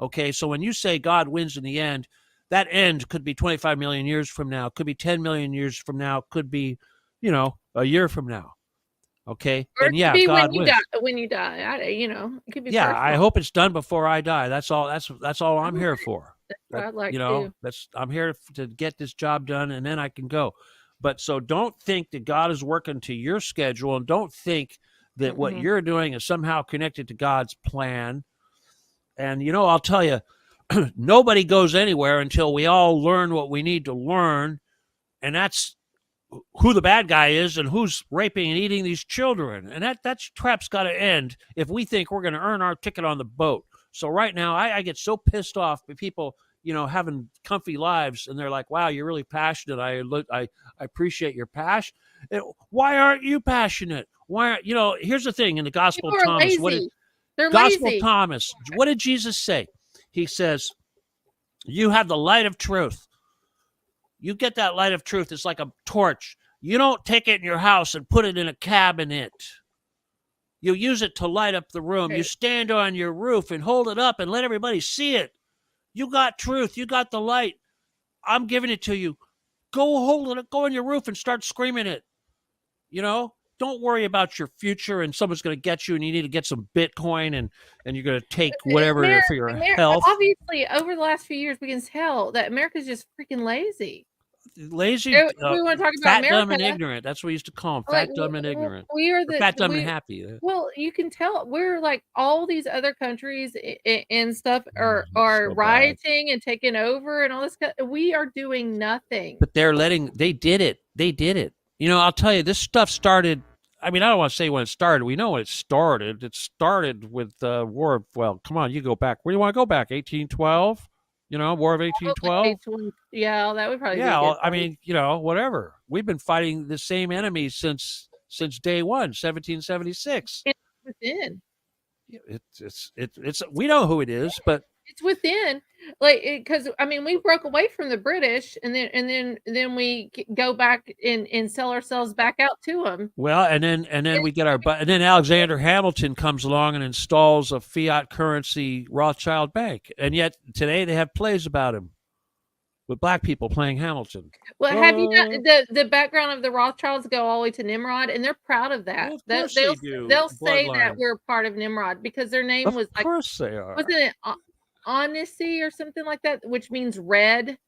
Okay, so when you say God wins in the end, that end could be 25 million years from now, could be 10 million years from now, could be, you know, a year from now. Okay, Or then it could yeah, be God wins. when you die. It could be Yeah, personal. I hope it's done before I die. That's all. That's all I'm here for. That's what I'd like You know, too. I'm here to get this job done, and then I can go. But so don't think that God is working to your schedule, and don't think that what you're doing is somehow connected to God's plan. And you know, I'll tell you, nobody goes anywhere until we all learn what we need to learn, and that's who the bad guy is and who's raping and eating these children. And that trap's got to end if we think we're going to earn our ticket on the boat. So right now, I get so pissed off by people, you know, having comfy lives, and they're like, "Wow, you're really passionate. I appreciate your passion. Why aren't you passionate? Why aren't, you know?" Here's the thing in the Gospel People of are Thomas. lazy. They're Gospel lazy. of Thomas? What did Jesus say? He says, "You have the light of truth. You get that light of truth. It's like a torch. You don't take it in your house and put it in a cabinet. You use it to light up the room. You stand on your roof and hold it up and let everybody see it. You got truth. You got the light. I'm giving it to you. Go hold it. Go on your roof and start screaming it. You know, don't worry about your future and someone's going to get you and you need to get some Bitcoin and you're going to take whatever for your health. Obviously, over the last few years, we can tell that America's just freaking lazy. Lazy, We want to talk about fat, America. dumb, and ignorant. That's what we used to call them. Fat, dumb, and ignorant. We are fat, dumb, and happy. Well, you can tell we're like all these other countries and stuff are so rioting and taking over and all this. We are doing nothing. But they did it. They did it. You know, I'll tell you, this stuff started. I mean, I don't want to say when it started. We know when it started. It started with the war. Well, come on, you go back. Where do you want to go back? 1812? You know, War of 1812. Yeah, that would probably be Yeah, good. I mean, you know, whatever. We've been fighting the same enemy since day one, 1776. It's within. It's we know who it is, but it's within, like, because I mean, we broke away from the British, and then we go back and sell ourselves back out to them. Well, and then we get and then Alexander Hamilton comes along and installs a fiat currency Rothschild bank, and yet today they have plays about him with black people playing Hamilton. Well, have you got the background of the Rothschilds go all the way to Nimrod, and they're proud of that. Well, of course they do. They'll say that we're part of Nimrod because their name was like. Of course they are. Wasn't it Honesty or something like that, which means red?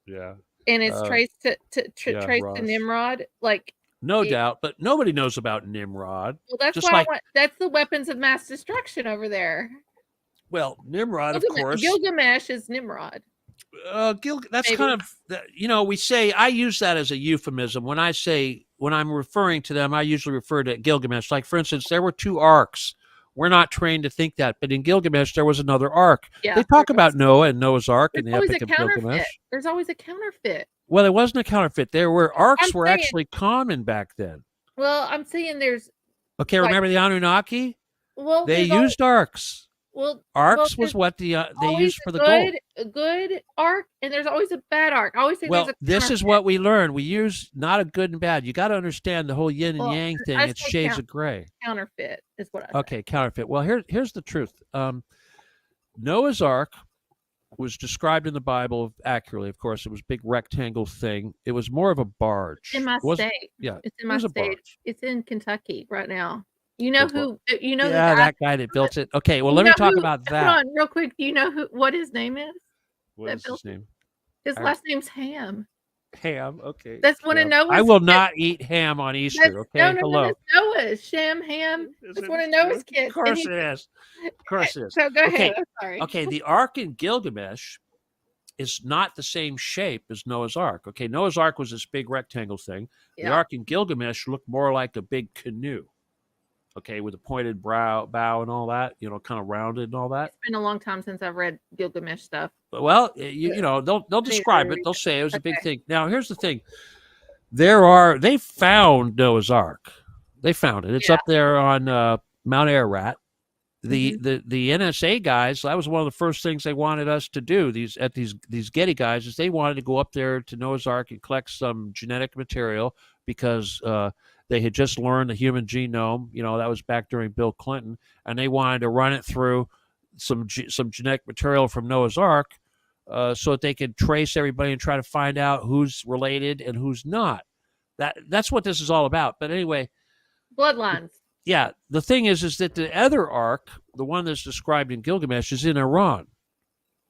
Yeah. And it's traced to Nimrod, like. No doubt, but nobody knows about Nimrod. Well, that's why that's the weapons of mass destruction over there. Well, Nimrod, of course. Gilgamesh is Nimrod. That's kind of, you know, we say, I use that as a euphemism. When I'm referring to them, I usually refer to Gilgamesh. Like, for instance, there were two arcs. We're not trained to think that, but in Gilgamesh, there was another arc. Yeah, they talk about Noah and Noah's Ark in the Epic of Gilgamesh. There's always a counterfeit. Well, it wasn't a counterfeit. There were arcs were actually common back then. Well, I'm saying there's. Okay, remember the Anunnaki? Well, they used arcs. Well, arcs was what they used for the gold. A good arc, and there's always a bad arc. I always say there's a this is what we learned. We use not a good and bad. You got to understand the whole yin and yang thing. It's shades of gray. Counterfeit is what I say. Okay, counterfeit. Well, here's the truth. Noah's Ark was described in the Bible accurately. Of course, it was a big rectangle thing. It was more of a barge. In my state. Yeah, it's in my state. It's in Kentucky right now. You know who? You know that guy that built it. Okay, well, let me talk about that. Hold on, real quick. Do you know what his name is? What is his name? His last name's Ham. Ham. Okay. That's one of Noah's. I will not eat ham on Easter. Okay. No, that's Noah's. Shem, Ham. That's one of Noah's kids. Of course it is. Of course it is. So go ahead. I'm sorry. Okay, the Ark in Gilgamesh is not the same shape as Noah's Ark. Okay, Noah's Ark was this big rectangle thing. The Ark in Gilgamesh looked more like a big canoe. Okay, with a pointed bow and all that, you know, kind of rounded and all that. It's been a long time since I've read Gilgamesh stuff. Well, you know, they'll describe it. They'll say it was a big thing. Now, here's the thing. They found Noah's Ark. They found it. It's up there on Mount Ararat. The NSA guys, that was one of the first things they wanted us to do. These Getty guys, is they wanted to go up there to Noah's Ark and collect some genetic material because they had just learned the human genome. You know, that was back during Bill Clinton, and they wanted to run it through some genetic material from Noah's Ark so that they could trace everybody and try to find out who's related and who's not. That's what this is all about. But anyway, bloodlines. Yeah, the thing is that the other ark, the one that's described in Gilgamesh, is in Iran.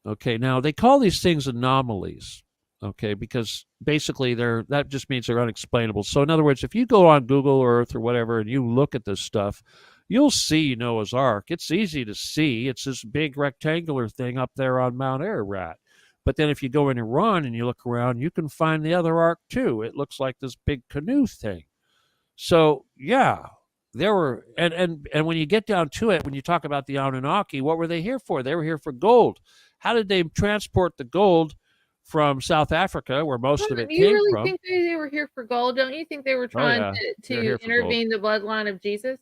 Okay, now they call these things anomalies. Okay, because basically that just means they're unexplainable. So in other words, if you go on Google Earth or whatever and you look at this stuff, you'll see Noah's Ark. It's easy to see. It's this big rectangular thing up there on Mount Ararat. But then if you go in Iran and you look around, you can find the other ark too. It looks like this big canoe thing. So yeah, there were, and when you get down to it, when you talk about the Anunnaki, what were they here for? They were here for gold. How did they transport the gold from South Africa, where most of it came from? You really think they were here for gold? Don't you think they were trying to intervene the bloodline of Jesus?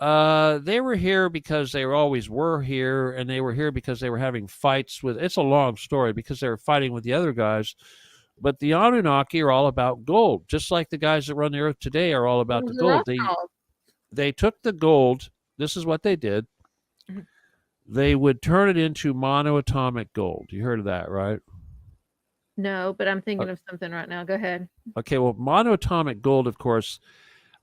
They were here because they always were here, and they were here because they were having fights with, it's a long story, because they were fighting with the other guys. But the Anunnaki are all about gold, just like the guys that run the earth today are all about the gold. They took the gold. This is what they did. They would turn it into monoatomic gold. You heard of that, right? No, but I'm thinking of something right now. Go ahead. Okay, well, monoatomic gold, of course,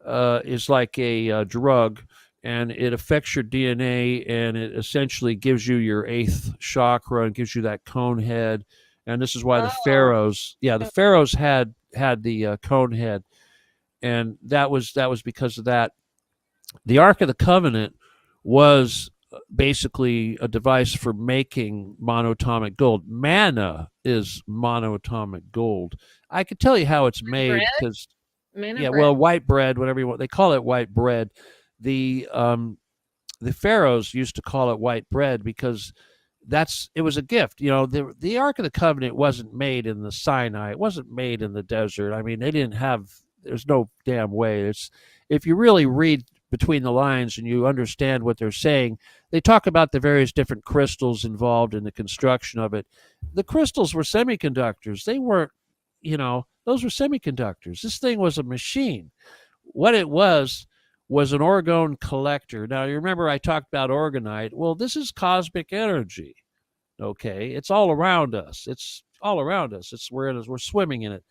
is like a drug, and it affects your DNA, and it essentially gives you your eighth chakra and gives you that cone head. And this is why the pharaohs, the pharaohs had the cone head, and that was because of that. The Ark of the Covenant was basically a device for making monoatomic gold. Manna is monoatomic gold. I could tell you how it's made because, white bread, whatever you want. They call it white bread. The pharaohs used to call it white bread because it was a gift. The Ark of the Covenant wasn't made in the Sinai. It wasn't made in the desert. I mean, they didn't have. There's no damn way. If you really read between the lines and you understand what they're saying, they talk about the various different crystals involved in the construction of it. The crystals were semiconductors. They weren't, those were semiconductors. This thing was a machine. What it was an orgone collector. Now, you remember I talked about orgonite. Well, this is cosmic energy. Okay, it's all around us. It's all around us. We're swimming in it.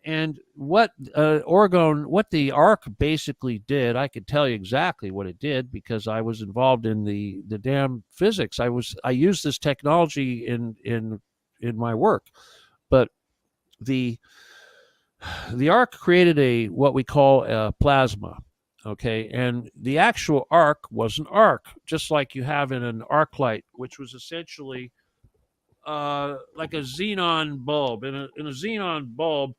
And what the Ark basically did, I could tell you exactly what it did because I was involved in the damn physics. I used this technology in my work, but the Ark created what we call a plasma. Okay, and the actual arc was an arc, just like you have in an arc light, which was essentially like a xenon bulb. In a xenon bulb,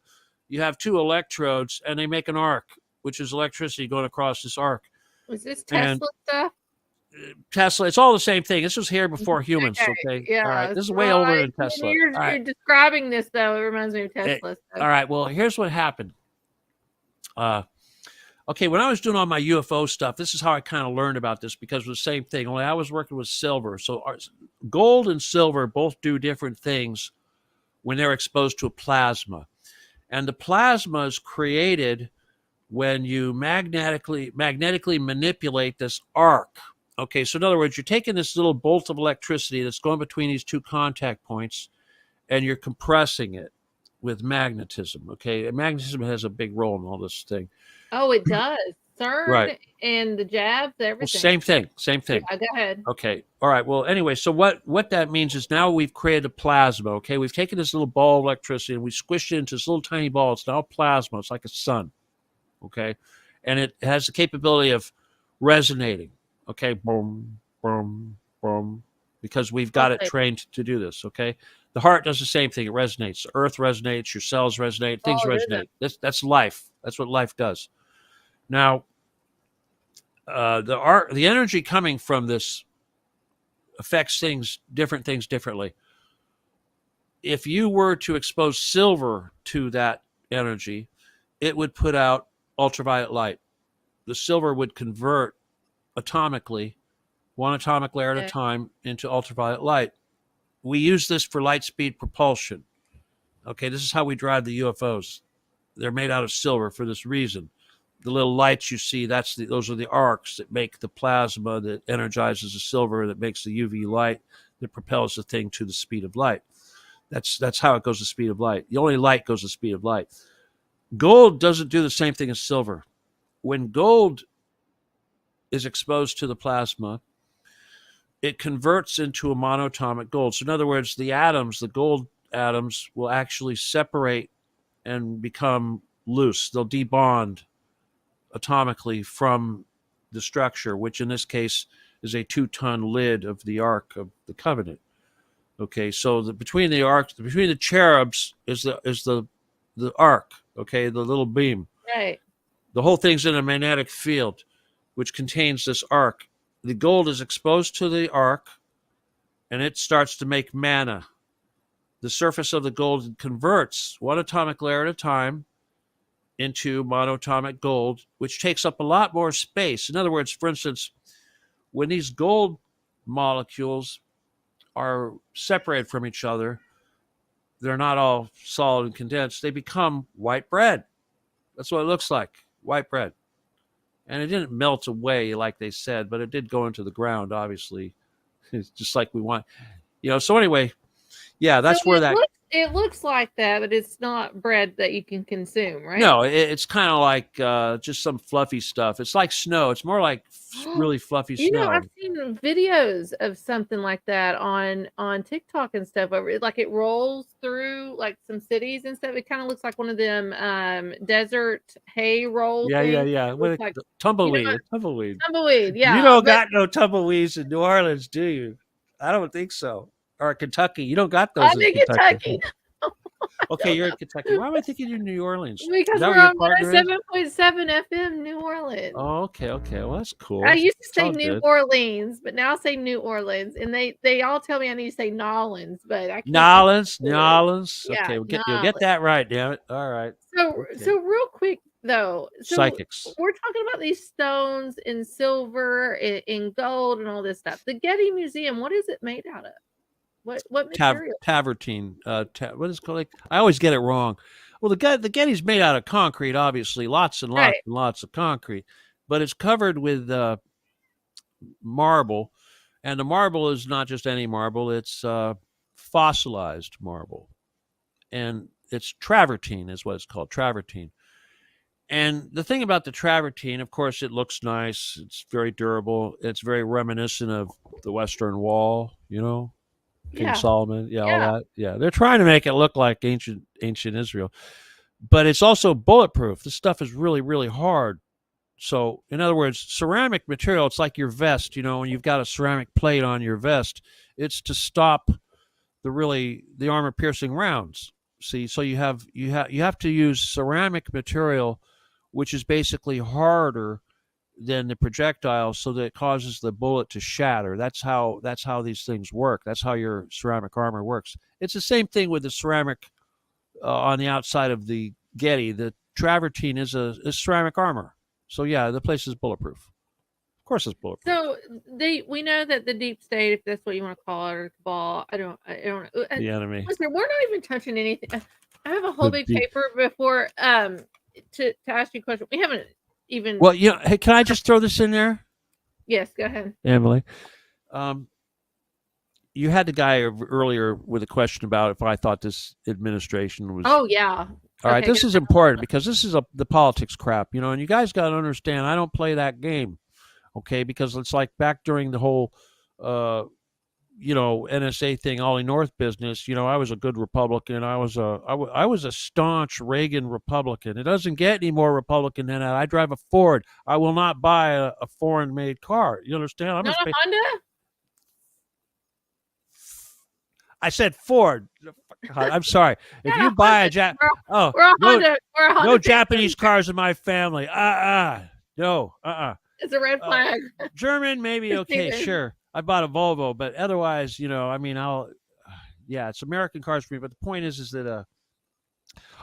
you have two electrodes, and they make an arc, which is electricity going across this arc. Was this Tesla stuff? Tesla, it's all the same thing. This was here before humans. Okay, yeah. All right, this is way older than Tesla. You're describing this though. It reminds me of Tesla stuff. All right. Well, here's what happened. Okay, when I was doing all my UFO stuff, this is how I kind of learned about this because it was the same thing, only I was working with silver. So gold and silver both do different things when they're exposed to a plasma. And the plasma is created when you magnetically manipulate this arc. Okay, so in other words, you're taking this little bolt of electricity that's going between these two contact points, and you're compressing it with magnetism. Okay, and magnetism has a big role in all this thing. Oh, it does. CERN right. And the jabs, everything. Well, same thing. Yeah, go ahead. Okay. All right. Well, anyway, so what that means is now we've created a plasma. Okay, we've taken this little ball of electricity and we squished it into this little tiny ball. It's now a plasma. It's like a sun. Okay, and it has the capability of resonating. Okay, boom, boom, boom, because we've got it trained to do this. Okay, the heart does the same thing. It resonates. The earth resonates. Your cells resonate. Things resonate. That's life. That's what life does. Now, the energy coming from this affects different things differently. If you were to expose silver to that energy, it would put out ultraviolet light. The silver would convert atomically, one atomic layer at a time, into ultraviolet light. We use this for light speed propulsion. Okay, this is how we drive the UFOs. They're made out of silver for this reason. The little lights you see, those are the arcs that make the plasma that energizes the silver, that makes the UV light that propels the thing to the speed of light. That's how it goes the speed of light. The only light goes the speed of light. Gold doesn't do the same thing as silver. When gold is exposed to the plasma, it converts into a monatomic gold. So in other words, the gold atoms will actually separate and become loose. They'll debond atomically from the structure, which in this case is a 2-ton lid of the Ark of the Covenant. Okay, so between the cherubs is the arc. Okay, the little beam. Right. The whole thing's in a magnetic field, which contains this arc. The gold is exposed to the arc, and it starts to make mana. The surface of the gold converts one atomic layer at a time into monatomic gold, which takes up a lot more space. In other words, for instance, when these gold molecules are separated from each other, they're not all solid and condensed. They become white bread. That's what it looks like, white bread. And it didn't melt away like they said, but it did go into the ground, obviously. It's just like we want. So anyway, yeah, that's where that... It looks like that, but it's not bread that you can consume, right? No, it's kind of like just some fluffy stuff. It's like snow. It's more like really fluffy snow. I've seen videos of something like that on TikTok and stuff. Like it rolls through like some cities and stuff. It kind of looks like one of them desert hay rolls. Yeah. Like, tumbleweed. Tumbleweed, yeah. You don't got no tumbleweeds in New Orleans, do you? I don't think so. Or Kentucky. You don't got those in Kentucky. Okay, you're in Kentucky. Why am I thinking you're in New Orleans? Because Is that we're where your on partner is? 107.7 FM New Orleans. Oh, okay. Well, that's cool. I used to It's say all New good. Orleans, but now I say New Orleans, and they all tell me I need to say Nolans, but I can't. Nolans. Yeah, Okay, you'll get that right, damn it. All right. So real quick though, Psychics. we're talking about these stones in silver, in gold, and all this stuff. The Getty Museum, what is it made out of? What material? Tavertine. What is it called? I always get it wrong. Well, the Getty's made out of concrete, obviously, lots and lots and lots of concrete, but it's covered with marble, and the marble is not just any marble; it's fossilized marble, and it's travertine is what it's called, travertine. And the thing about the travertine, of course, it looks nice. It's very durable. It's very reminiscent of the Western Wall, King Solomon, all that. Yeah, they're trying to make it look like ancient Israel, but it's also bulletproof. This stuff is really, really hard. So, in other words, ceramic material, it's like your vest, when you've got a ceramic plate on your vest, it's to stop the armor-piercing rounds. See, so you have to use ceramic material, which is basically harder than the projectile, so that it causes the bullet to shatter. That's how these things work. That's how your ceramic armor works. It's the same thing with the ceramic on the outside of the Getty. The travertine is a ceramic armor. So yeah, the place is bulletproof. Of course, it's bulletproof. So we know that the deep state, if that's what you want to call it, or cabal, I don't know. The enemy. Listen, we're not even touching anything. I have a whole big paper before to ask you a question. We haven't even. Well, hey, can I just throw this in there? Yes, go ahead, Emily. You had the guy earlier with a question about if I thought this administration was. Oh yeah. All right, this is important because this is the politics crap, and you guys got to understand. I don't play that game, okay? Because it's like back during the whole, NSA thing, Ollie North business. I was a good Republican. I was a staunch Reagan Republican. It doesn't get any more Republican than that. I drive a Ford. I will not buy a foreign-made car. You understand? Not a Honda. I said Ford. I'm sorry. If you buy no Japanese cars in my family. No. It's a red flag. German, maybe okay, sure. I bought a Volvo, but otherwise, it's American cars for me. But the point is that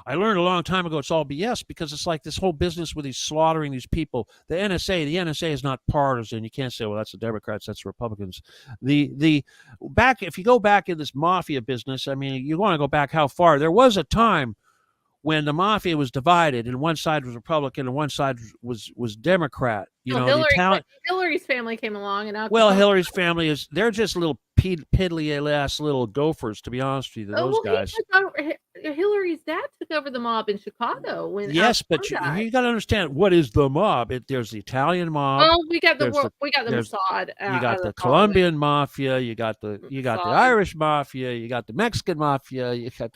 I learned a long time ago it's all BS, because it's like this whole business with these slaughtering these people. The NSA is not partisan. You can't say, well, that's the Democrats, that's the Republicans. If you go back in this mafia business, you want to go back how far? There was a time when the mafia was divided, and one side was Republican and one side was Democrat. Hillary's family came along, and Hillary's family they're just little piddly ass little gophers, to be honest with you. Those guys. Hillary's dad took over the mob in Chicago when. Yes, but you got to understand, what is the mob? There's the Italian mob. Oh, we got the Mossad. You got the Colombian mafia. You got the Irish mafia. You got the Mexican mafia. You got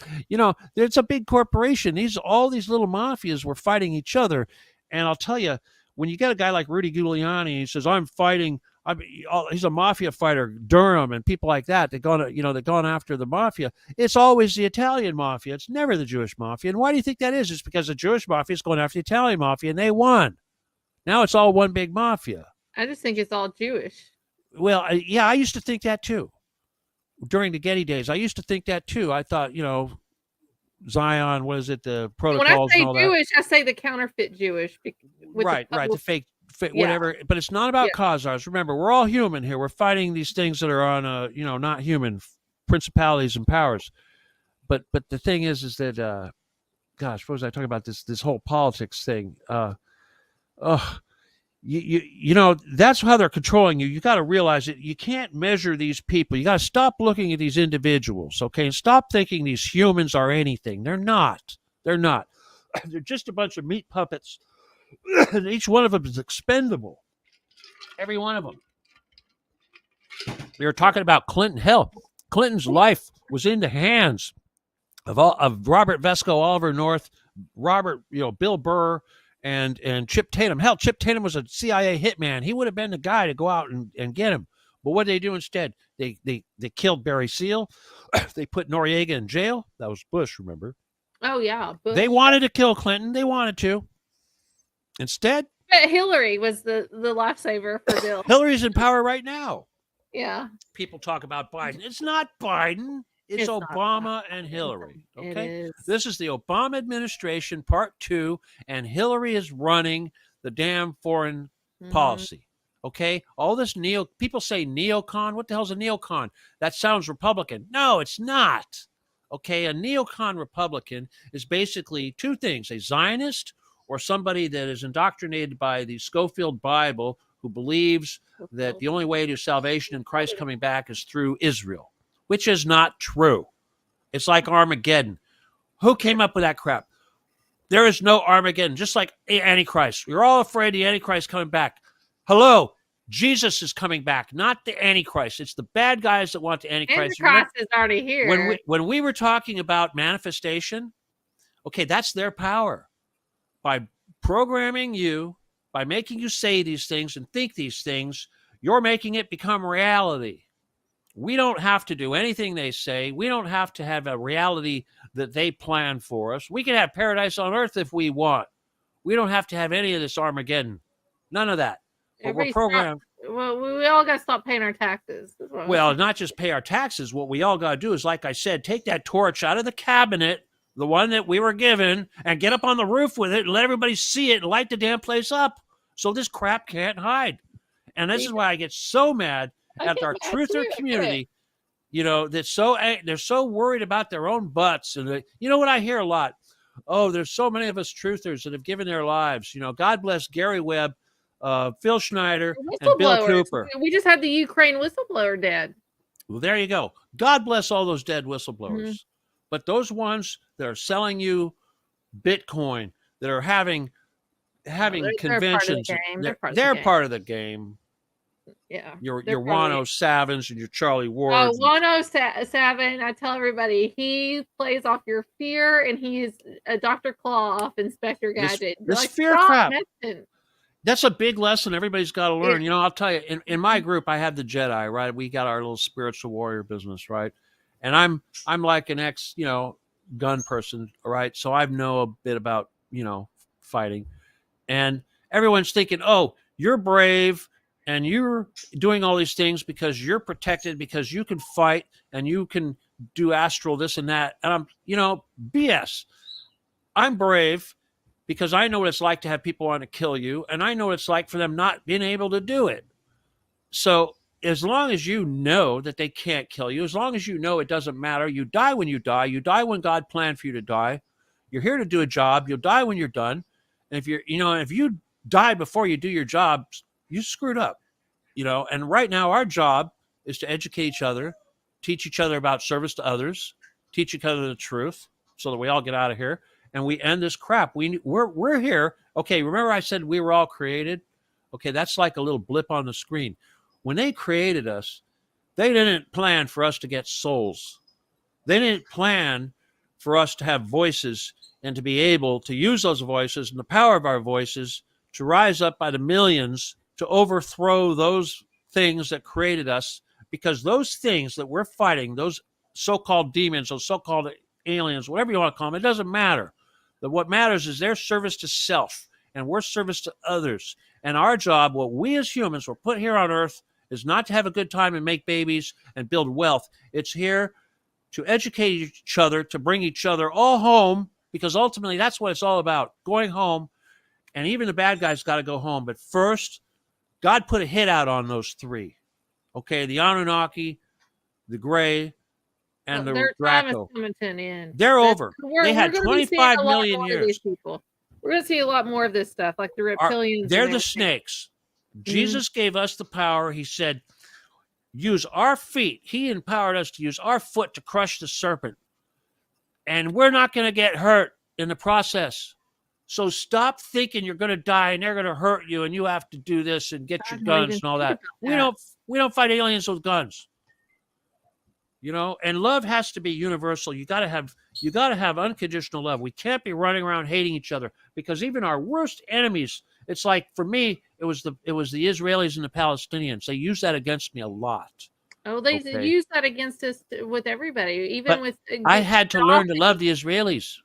it's a big corporation. All these little mafias were fighting each other, and I'll tell you, when you get a guy like Rudy Giuliani, he says, "I'm fighting." He's a mafia fighter, Durham, and people like that. They're gone after the mafia. It's always the Italian mafia. It's never the Jewish mafia. And why do you think that is? It's because the Jewish mafia is going after the Italian mafia, and they won. Now it's all one big mafia. I just think it's all Jewish. Well, I used to think that too. During the Getty days, I used to think that too. I thought, Zion, what is it? The protocols. When I say Jewish, I say the counterfeit Jewish. Right, the fake. Whatever, but it's not about Khazars. Remember, we're all human here. We're fighting these things that are on not human principalities and powers. But the thing is that what was I talking about? This whole politics thing. That's how they're controlling you. You got to realize that you can't measure these people. You got to stop looking at these individuals, okay, and stop thinking these humans are anything. They're not. They're just a bunch of meat puppets. And each one of them is expendable. Every one of them. We were talking about Clinton. Hell, Clinton's life was in the hands of Robert Vesco, Oliver North, Bill Burr, and Chip Tatum. Hell, Chip Tatum was a CIA hitman. He would have been the guy to go out and get him. But what did they do instead? They killed Barry Seal. They put Noriega in jail. That was Bush, remember? Oh yeah, Bush. They wanted to kill Clinton. They wanted to. Instead, but Hillary was the lifesaver for Bill. Hillary's in power right now. Yeah. People talk about Biden. It's not Biden. It's Obama and Hillary. Okay. This is the Obama administration, part 2, and Hillary is running the damn foreign policy. Okay. All this people say neocon. What the hell's a neocon? That sounds Republican. No, it's not. Okay. A neocon Republican is basically 2 things: a Zionist, or somebody that is indoctrinated by the Schofield Bible, who believes that the only way to salvation in Christ coming back is through Israel, which is not true. It's like Armageddon. Who came up with that crap? There is no Armageddon, just like Antichrist. You're all afraid the Antichrist coming back. Hello, Jesus is coming back, not the Antichrist. It's the bad guys that want the Antichrist. Antichrist is already here. When we were talking about manifestation, okay, that's their power. By programming you, by making you say these things and think these things, you're making it become reality. We don't have to do anything they say. We don't have to have a reality that they plan for us. We can have paradise on earth if we want. We don't have to have any of this Armageddon. None of that. But we're programmed. Well, we all got to stop paying our taxes. Well, not just pay our taxes. What we all got to do is, like I said, take that torch out of the cabinet, the one that we were given, and get up on the roof with it and let everybody see it and light the damn place up so this crap can't hide. And this is why I get so mad at our truther community, you know, they're so worried about their own butts. And you know what I hear a lot? Oh, there's so many of us truthers that have given their lives. You know, God bless Gary Webb, Phil Schneider, and Bill Cooper. We just had the Ukraine whistleblower dead. Well, there you go. God bless all those dead whistleblowers. But those ones that are selling you Bitcoin, that are having conventions, they're part of the game. Yeah. Your Wano Savins and your Charlie Wards. Oh, Wano Savin, I tell everybody, he plays off your fear, and he is a Dr. Claw off Inspector Gadget. This fear crap. That's a big lesson everybody's got to learn. You know, I'll tell you, in my group, I have the Jedi, right? We got our little spiritual warrior business, right? And I'm like an ex, gun person, right? So I know a bit about, fighting. And everyone's thinking, oh, you're brave and you're doing all these things because you're protected, because you can fight and you can do astral this and that. And I'm, BS. I'm brave because I know what it's like to have people want to kill you, and I know what it's like for them not being able to do it. So as long as you know that they can't kill you, as long as you know it doesn't matter, you die when you die. You die when God planned for you to die. You're here to do a job. You'll die when you're done. And if you die before you do your job, you screwed up, And right now our job is to educate each other, teach each other about service to others, teach each other the truth, so that we all get out of here and we end this crap. We're here. Okay, remember I said we were all created? Okay, that's like a little blip on the screen. When they created us, they didn't plan for us to get souls. They didn't plan for us to have voices and to be able to use those voices and the power of our voices to rise up by the millions to overthrow those things that created us, because those things that we're fighting, those so-called demons, those so-called aliens, whatever you want to call them, it doesn't matter. What matters is their service to self, and we're service to others. And our job, what we as humans were put here on earth, is not to have a good time and make babies and build wealth. It's here to educate each other, to bring each other all home, because ultimately that's what it's all about, going home. And even the bad guys got to go home. But first, God put a hit out on those three. Okay, the Anunnaki, the Gray, and the Draco. They're over. They had 25 million years. We're going to see a lot more of this stuff, like the reptilians. They're the snakes. Jesus gave us the power. He said, use our feet. He empowered us to use our foot to crush the serpent. And we're not going to get hurt in the process. So stop thinking you're going to die and they're going to hurt you and you have to do this and get your guns and all that. We don't fight aliens with guns. And love has to be universal. You got to have unconditional love. We can't be running around hating each other, because even our worst enemies, it's like, for me, it was the Israelis and the Palestinians. They use that against me a lot. Oh, they use that against us with everybody, even with. I had to learn to love the Israelis.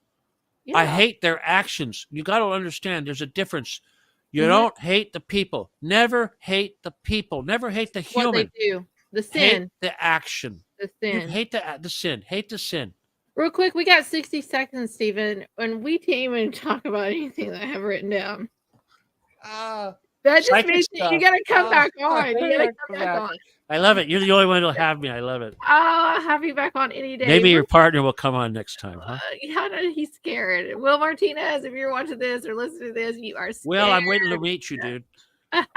Yeah. I hate their actions. You got to understand there's a difference. You don't hate the people. Never hate the people. Never hate the human. What they do. The sin. Hate the action. The sin. You hate the sin. Hate the sin. Real quick, we got 60 seconds, Stephen, and we can't even talk about anything that I have written down. That just means you got to come back on. You got to come back on. I love it. You're the only one who'll have me. I love it. I'll have you back on any day. Maybe your partner will come on next time, huh? Yeah, he's scared. Will Martinez, if you're watching this or listening to this, you are scared. Will, I'm waiting to meet you, dude.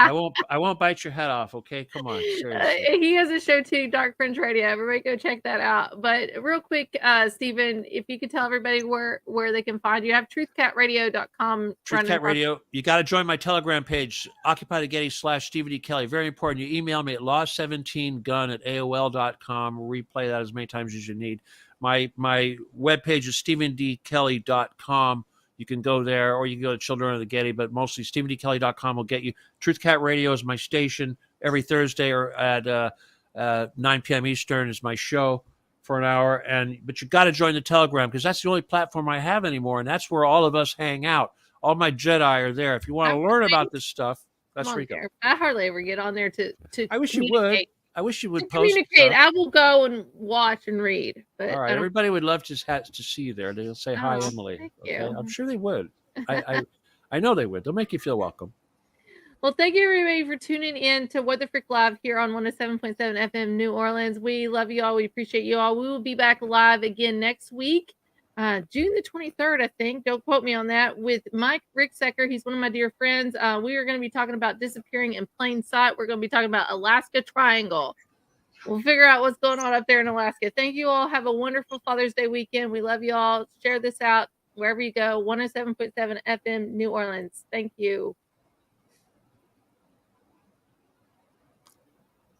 I won't bite your head off, okay? Come on, seriously. He has a show too, Dark Fringe Radio. Everybody go check that out. But real quick, Stephen, if you could tell everybody where they can find you. You have truthcatradio.com. Truthcat Radio. You got to join my Telegram page, Occupy the Getty /Stephen D Kelley. Very important. You email me at law17gun@aol.com. Replay that as many times as you need. My webpage is stephendkelly.com. You can go there, or you can go to Children of the Getty, but mostly StephenDKelley.com will get you. Truth Cat Radio is my station every Thursday, or at 9 p.m. Eastern is my show for an hour. But you got to join the Telegram, because that's the only platform I have anymore, and that's where all of us hang out. All my Jedi are there. If you want to learn about this stuff, that's where you go. I hardly ever get on there to I wish you would. I wish you would post. Communicate. I will go and watch and read. But all right, everybody would love to see you there. They'll say hi, Emily. Thank you. I'm sure they would. I know they would. They'll make you feel welcome. Well, thank you everybody for tuning in to What the Frick Live here on 107.7 FM New Orleans. We love you all. We appreciate you all. We will be back live again next week, June the 23rd, I think. Don't quote me on that. With Mike Ricksecker. He's one of my dear friends. We are going to be talking about disappearing in plain sight. We're going to be talking about Alaska Triangle. We'll figure out what's going on up there in Alaska. Thank you all. Have a wonderful Father's Day weekend. We love you all. Share this out wherever you go. 107.7 FM New Orleans. Thank you.